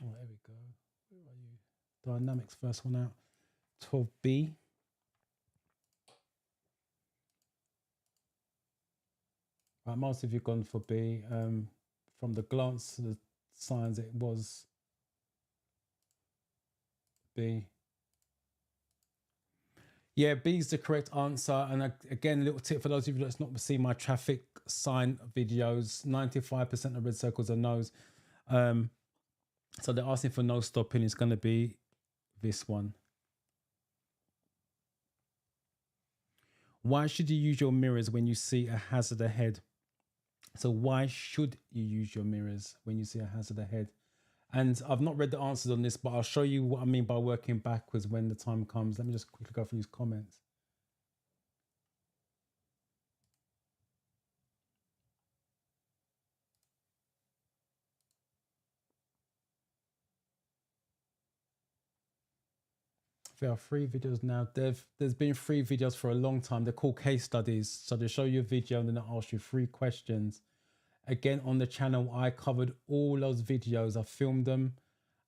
Oh, there we go. Where are you? Dynamics, first one out. 12B. Right, most of you gone for B. From the glance of the signs, it was B. Yeah, B is the correct answer. And again, a little tip for those of you that's not seen my traffic sign videos, 95% of red circles are no's. So they're asking for no stopping. It's going to be this one. Why should you use your mirrors when you see a hazard ahead? So why should you use your mirrors when you see a hazard ahead? And I've not read the answers on this, but I'll show you what I mean by working backwards when the time comes. Let me just quickly go through these comments. There are 3 videos now. There's been 3 videos for a long time. They're called case studies. So they show you a video and then they'll ask you 3 questions. Again, on the channel, I covered all those videos. I filmed them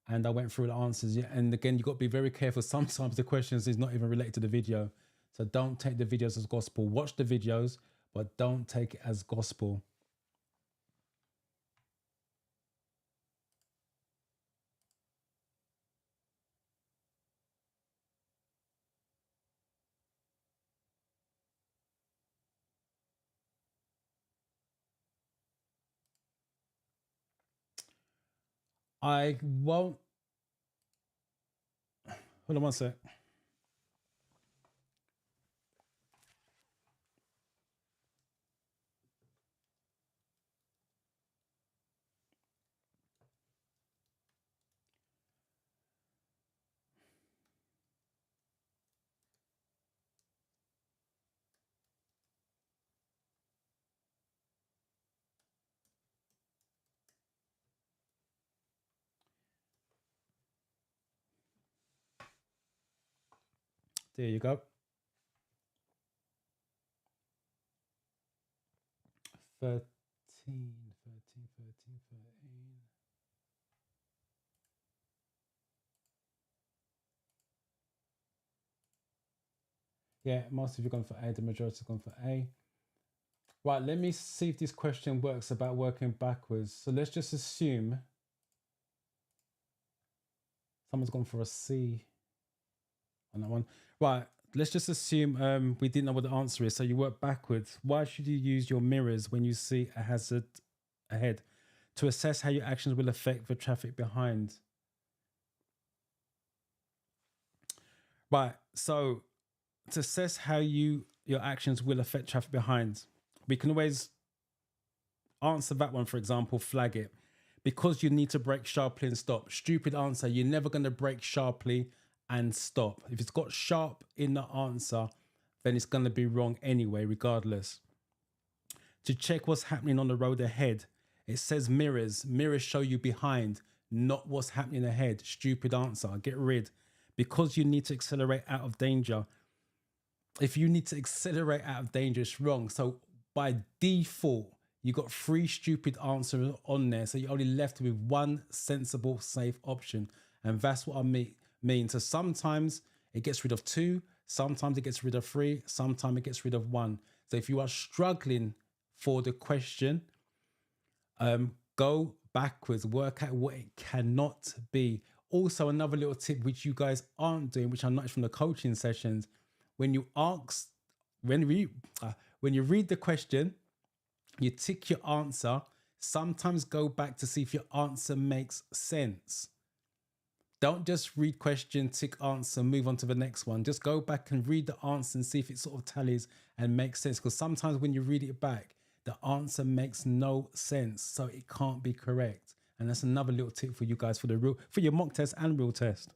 and I went through the answers. And again, you've got to be very careful. Sometimes the questions is not even related to the video. So don't take the videos as gospel. Watch the videos, but don't take it as gospel. I won't. Hold on one sec. There you go. 13. Yeah, most of you gone for A, the majority have gone for A. Right, let me see if this question works about working backwards. So let's just assume someone's gone for a C on that one. Right, let's just assume we didn't know what the answer is. So you work backwards. Why should you use your mirrors when you see a hazard ahead? To assess how your actions will affect the traffic behind. Right, so To assess how your actions will affect traffic behind, we can always answer that one. For example, flag it. Because you need to brake sharply and stop. Stupid answer. You're never going to brake sharply and stop. If it's got sharp in the answer, then it's going to be wrong anyway, regardless. To check what's happening on the road ahead, it says mirrors. Mirrors show you behind, not what's happening ahead. Stupid answer. Get rid. Because you need to accelerate out of danger. If you need to accelerate out of danger, it's wrong. So by default, you got 3 stupid answers on there. So you're only left with 1 sensible, safe option. And that's what I mean. So sometimes it gets rid of 2. Sometimes it gets rid of 3. Sometimes it gets rid of 1. So if you are struggling for the question, go backwards, work out what it cannot be. Also, another little tip which you guys aren't doing, which I noticed from the coaching sessions, when you read the question, you tick your answer. Sometimes go back to see if your answer makes sense. Don't just read question, tick answer, move on to the next one. Just go back and read the answer and see if it sort of tallies and makes sense. Because sometimes when you read it back, the answer makes no sense, so it can't be correct. And that's another little tip for you guys for your mock test and real test.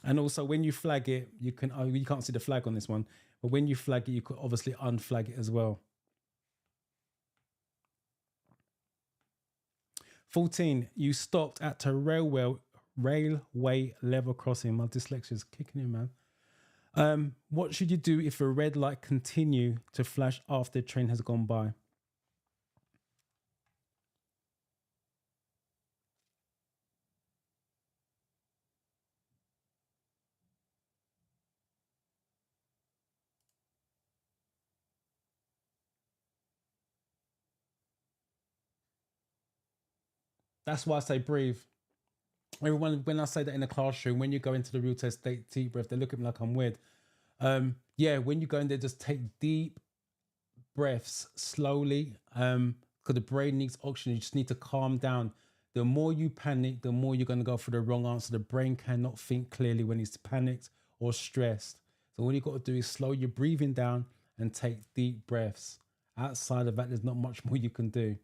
And also, when you flag it, you can't see the flag on this one, but when you flag it, you could obviously unflag it as well. 14, you stopped at a railway level crossing. My dyslexia is kicking in, man. What should you do if a red light continue to flash after the train has gone by? That's why I say breathe. Everyone, when I say that in the classroom, when you go into the real test, take deep breath. They look at me like I'm weird. Yeah, when you go in there, just take deep breaths slowly. Because the brain needs oxygen. You just need to calm down. The more you panic, the more you're going to go for the wrong answer. The brain cannot think clearly when it's panicked or stressed. So all you got to do is slow your breathing down and take deep breaths. Outside of that, there's not much more you can do.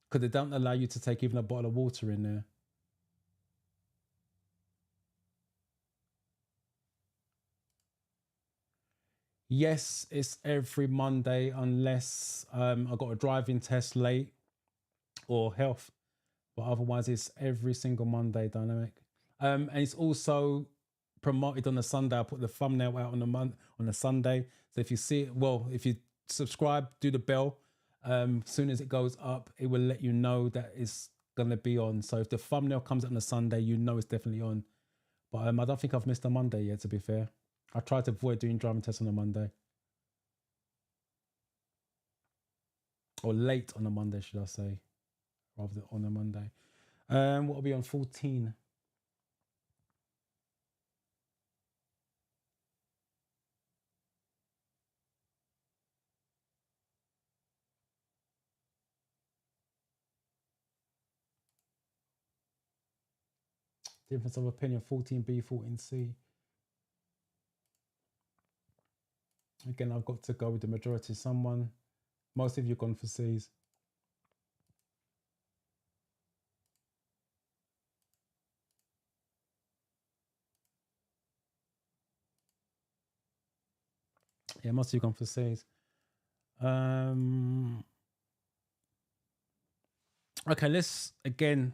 Because they don't allow you to take even a bottle of water in there. Yes, it's every Monday unless I got a driving test late or health. But otherwise, it's every single Monday, Dynamic. And it's also promoted on a Sunday. I put the thumbnail out on a Sunday. So if you see it, well, if you subscribe, do the bell. As soon as it goes up, it will let you know that it's going to be on. So if the thumbnail comes out on a Sunday, you know it's definitely on. But I don't think I've missed a Monday yet, to be fair. I try to avoid doing driving tests on a Monday. Or late on a Monday, should I say, rather than on a Monday. What will be on 14? Difference of opinion, 14B, 14C. Again, I've got to go with the majority. Most of you gone for C's. Yeah, most of you gone for C's. Okay, let's again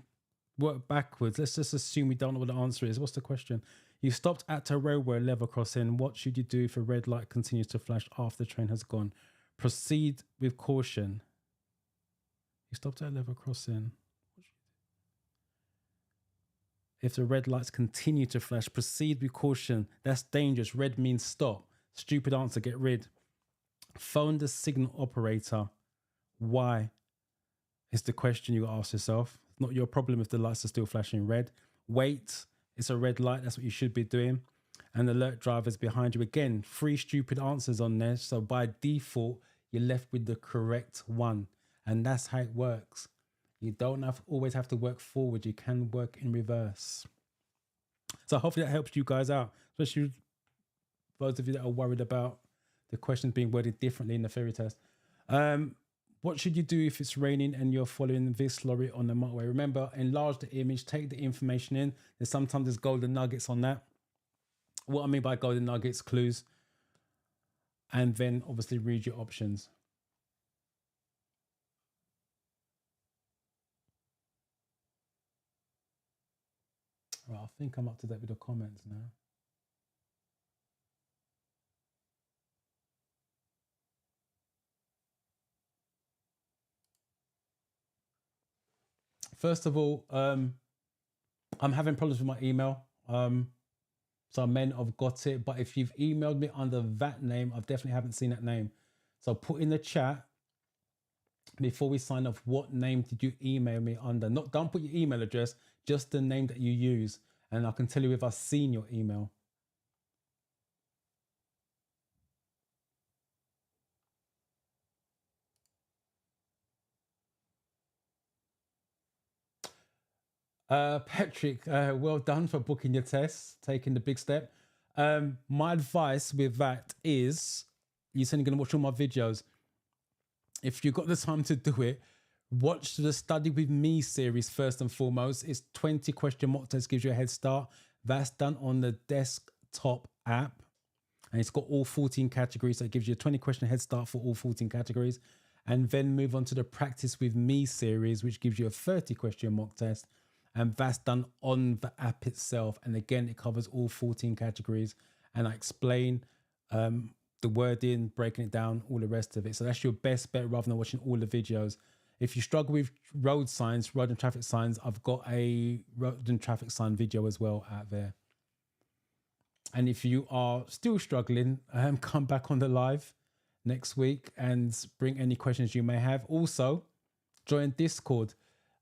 work backwards. Let's just assume we don't know what the answer is. What's the question? You stopped at a railway level crossing. What should you do if a red light continues to flash after the train has gone? Proceed with caution. You stopped at a level crossing. If the red lights continue to flash, proceed with caution. That's dangerous. Red means stop. Stupid answer, get rid. Phone the signal operator. Why? Is the question you ask yourself. It's not your problem if the lights are still flashing red. Wait, it's a red light. That's what you should be doing. And alert drivers behind you. Again, 3 stupid answers on there. So by default, you're left with the correct one. And that's how it works. You don't always have to work forward. You can work in reverse. So hopefully that helps you guys out, especially those of you that are worried about the questions being worded differently in the theory test. What should you do if it's raining and you're following this lorry on the motorway? Remember, enlarge the image, take the information in. Sometimes there's golden nuggets on that. What I mean by golden nuggets, clues, and then obviously read your options. Right, I think I'm up to date with the comments now. First of all, I'm having problems with my email. So I may not have got it, but if you've emailed me under that name, I definitely haven't seen that name. So put in the chat before we sign off, what name did you email me under? Don't put your email address, just the name that you use. And I can tell you if I've seen your email. Patrick, well done for booking your tests, taking the big step. My advice with that is, you said you're going to watch all my videos. If you've got the time to do it, watch the Study With Me series first and foremost. It's 20 question mock test, gives you a head start. That's done on the desktop app. And it's got all 14 categories. So it gives you a 20 question head start for all 14 categories. And then move on to the Practice With Me series, which gives you a 30 question mock test. And that's done on the app itself. And again, it covers all 14 categories. And I explain the wording, breaking it down, all the rest of it. So that's your best bet rather than watching all the videos. If you struggle with road signs, road and traffic signs, I've got a road and traffic sign video as well out there. And if you are still struggling, come back on the live next week and bring any questions you may have. Also, join Discord.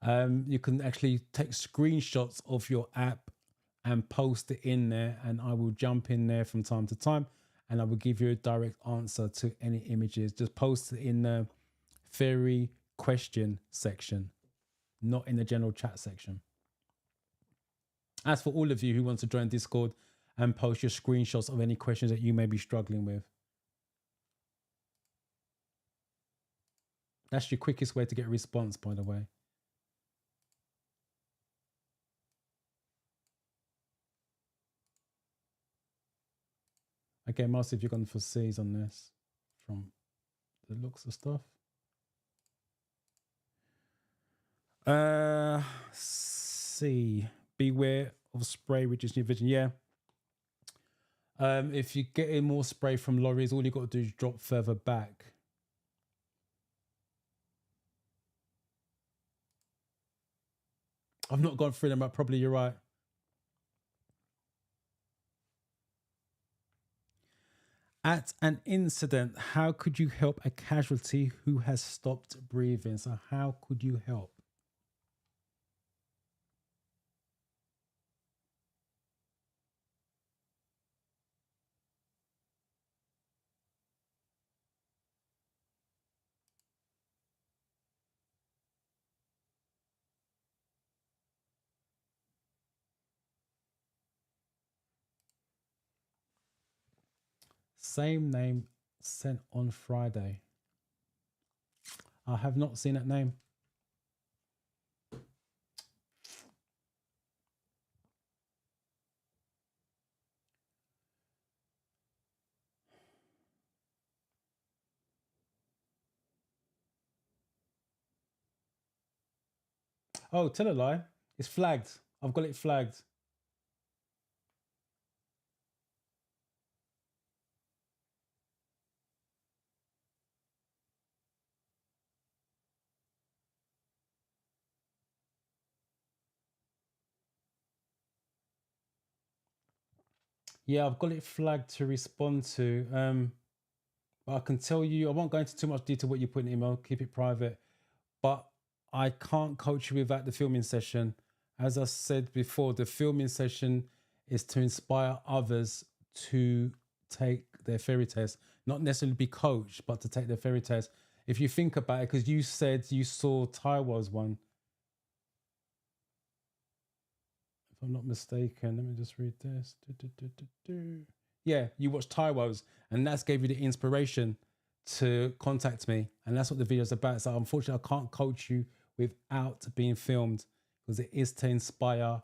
You can actually take screenshots of your app and post it in there, and I will jump in there from time to time and I will give you a direct answer to any images. Just post it in the theory question section, not in the general chat section. As for all of you who want to join Discord and post your screenshots of any questions that you may be struggling with, that's your quickest way to get a response, by the way. Okay, most of you gone for C's on this from the looks of stuff. C, beware of spray reducing your vision. Yeah. If you're getting more spray from lorries, all you got to do is drop further back. I've not gone through them, but probably you're right. At an incident, how could you help a casualty who has stopped breathing? So how could you help? Same name sent on Friday. I have not seen that name. Oh, tell a lie. It's flagged. I've got it flagged. Yeah, I've got it flagged to respond to. But I can tell you, I won't go into too much detail what you put in the email, keep it private. But I can't coach you without the filming session. As I said before, the filming session is to inspire others to take their theory test, not necessarily be coached, but to take their theory test. If you think about it, because you said you saw Taiwan's one. If I'm not mistaken, let me just read this. Yeah, you watched Taiwo's, and that's gave you the inspiration to contact me, and that's what the video is about. So unfortunately, I can't coach you without being filmed, because it is to inspire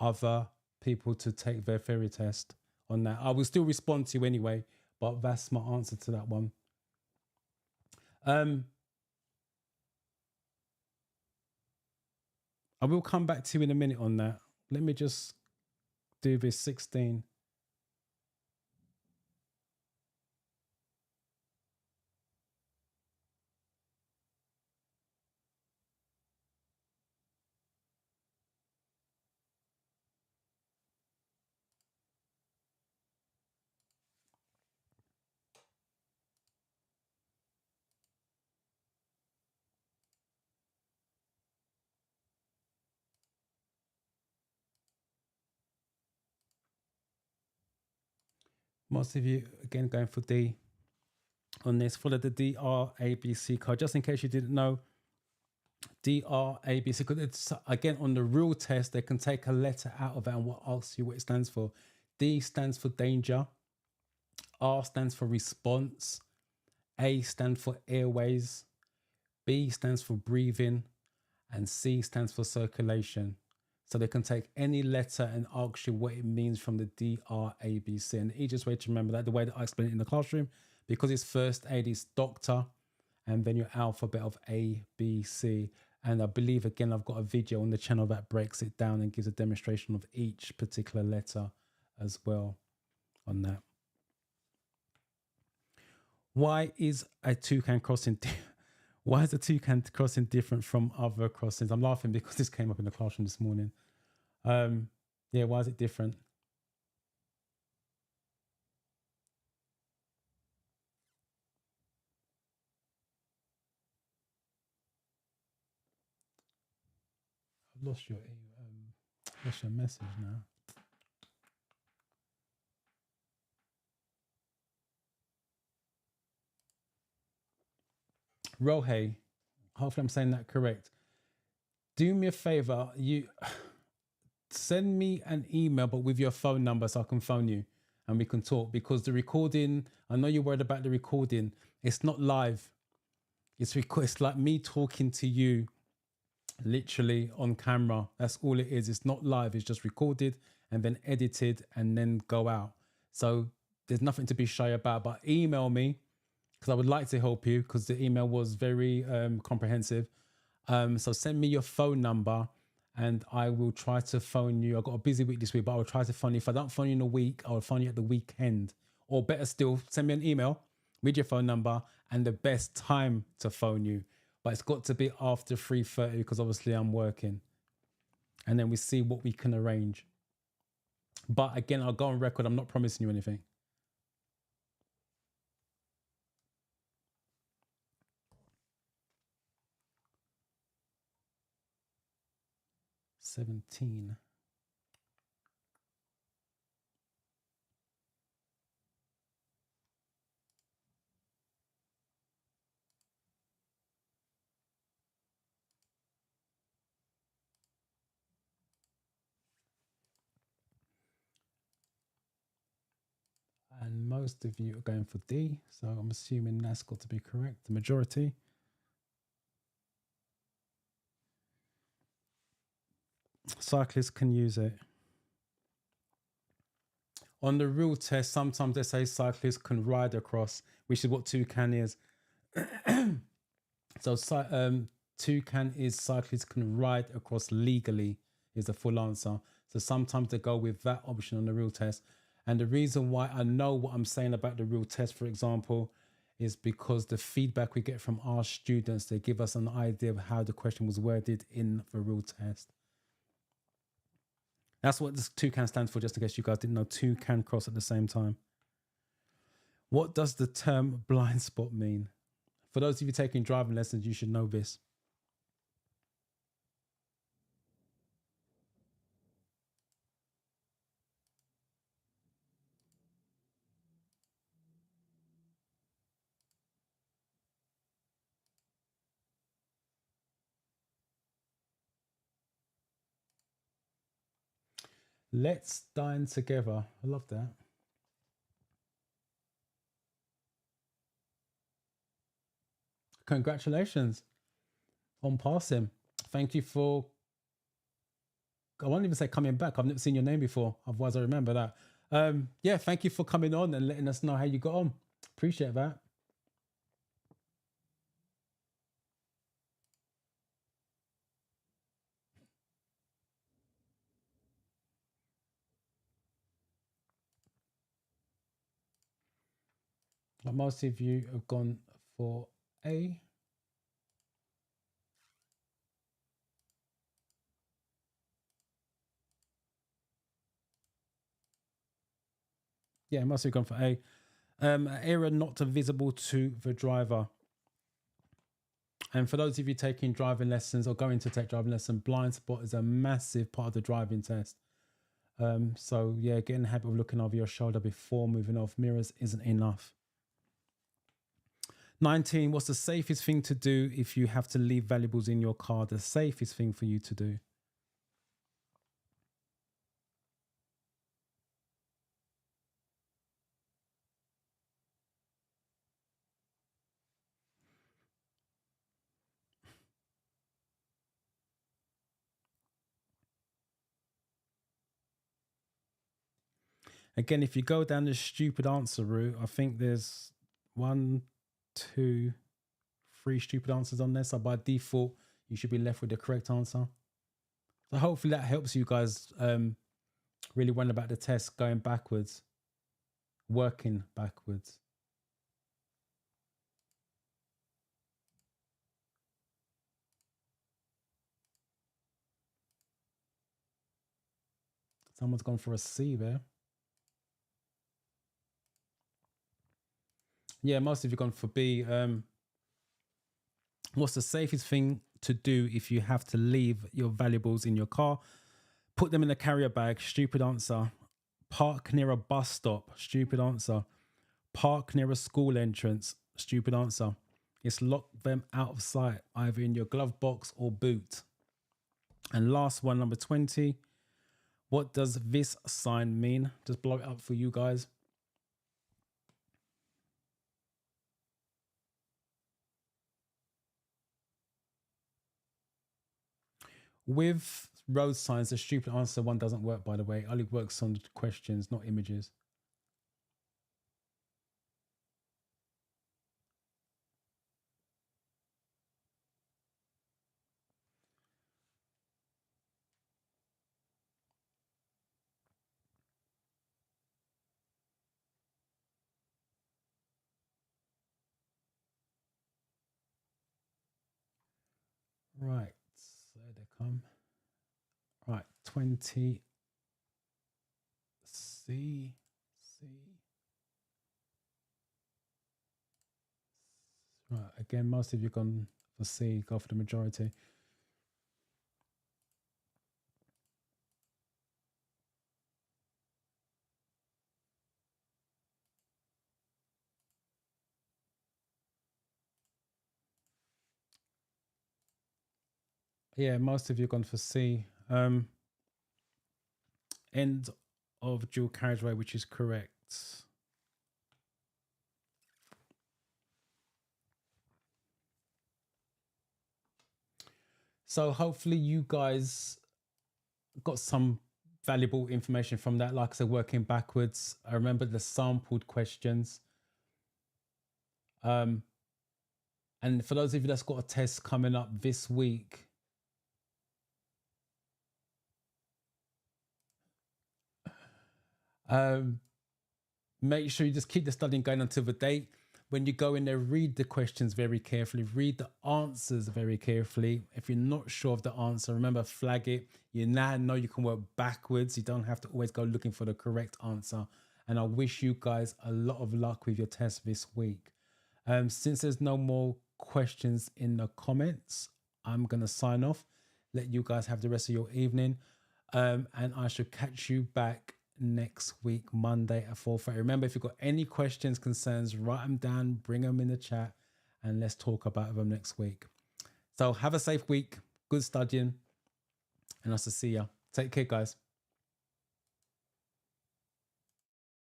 other people to take their theory test on that. I will still respond to you anyway, but that's my answer to that one. I will come back to you in a minute on that. Let me just do this 16. Most of you, again, going for D on this. Follow the DRABC code. Just in case you didn't know, DRABC, because it's, again, on the real test, they can take a letter out of it and what asks you what it stands for. D stands for danger. R stands for response. A stands for airways. B stands for breathing. And C stands for circulation. So they can take any letter and ask you what it means from the DRABC. And the easiest way to remember that, the way that I explain it in the classroom, because it's first aid is doctor, and then your alphabet of A, B, C. And I believe, again, I've got a video on the channel that breaks it down and gives a demonstration of each particular letter as well on that. Why is a toucan crossing Why is the toucan crossing different from other crossings? I'm laughing because this came up in the classroom this morning. Yeah, why is it different? I've lost your message now. Rohe, hopefully I'm saying that correct. Do me a favor, you send me an email, but with your phone number so I can phone you and we can talk, because the recording, I know you're worried about the recording. It's not live. It's like me talking to you literally on camera. That's all it is. It's not live. It's just recorded and then edited and then go out. So there's nothing to be shy about, but email me, because I would like to help you, because the email was very comprehensive. So send me your phone number and I will try to phone you. I've got a busy week this week, but I will try to phone you. If I don't phone you in a week, I will phone you at the weekend. Or better still, send me an email with your phone number and the best time to phone you. But it's got to be after 3:30, because obviously I'm working. And then we see what we can arrange. But again, I'll go on record. I'm not promising you anything. $17. And most of you are going for D, so I'm assuming that's got to be correct, the majority. Cyclists can use it. On the real test, sometimes they say cyclists can ride across, which is what toucan is. So toucan is cyclists can ride across legally is the full answer. So sometimes they go with that option on the real test. And the reason why I know what I'm saying about the real test, for example, is because the feedback we get from our students, they give us an idea of how the question was worded in the real test. That's what this toucan stands for, just in case you guys didn't know. Two can cross at the same time. What does the term blind spot mean? For those of you taking driving lessons, you should know this. Let's dine together. I love that. Congratulations on passing. Thank you for, I won't even say coming back. I've never seen your name before. Otherwise, I remember that. Yeah, thank you for coming on and letting us know how you got on. Appreciate that. Like most of you have gone for A. Yeah, most of you gone for A. Error not visible to the driver. And for those of you taking driving lessons or going to take driving lessons, blind spot is a massive part of the driving test. So yeah, getting the habit of looking over your shoulder before moving off mirrors isn't enough. 19, what's the safest thing to do if you have to leave valuables in your car? The safest thing for you to do. Again, if you go down the stupid answer route, I think there's 1, 2, 3 stupid answers on there. So by default, you should be left with the correct answer. So hopefully that helps you guys really wonder about the test going backwards, working backwards. Someone's gone for a C there. Yeah, most of you gone for B. What's the safest thing to do if you have to leave your valuables in your car? Put them in a carrier bag. Stupid answer. Park near a bus stop. Stupid answer. Park near a school entrance. Stupid answer. It's lock them out of sight, either in your glove box or boot. And last one, number 20. What does this sign mean? Just blow it up for you guys. With road signs, the stupid answer one doesn't work, by the way. It only works on questions, not images. Right, there they come. Right, 20 C. Right, again, most of you gone for C, go for the majority. Yeah, most of you gone for C. End of dual carriageway, which is correct. So hopefully you guys got some valuable information from that. Like I said, working backwards. I remember the sampled questions. And for those of you that's got a test coming up this week, make sure you just keep the studying going until the date. When you go in there, read the questions very carefully, read the answers very carefully. If you're not sure of the answer, remember, flag it. You now know you can work backwards. You don't have to always go looking for the correct answer. And I wish you guys a lot of luck with your test this week. Since there's no more questions in the comments, I'm going to sign off, let you guys have the rest of your evening. And I should catch you back next week, Monday at 4:30. Remember, if you've got any questions, concerns, write them down, bring them in the chat, and let's talk about them next week. So have a safe week, good studying, and I'll see you. Take care, guys.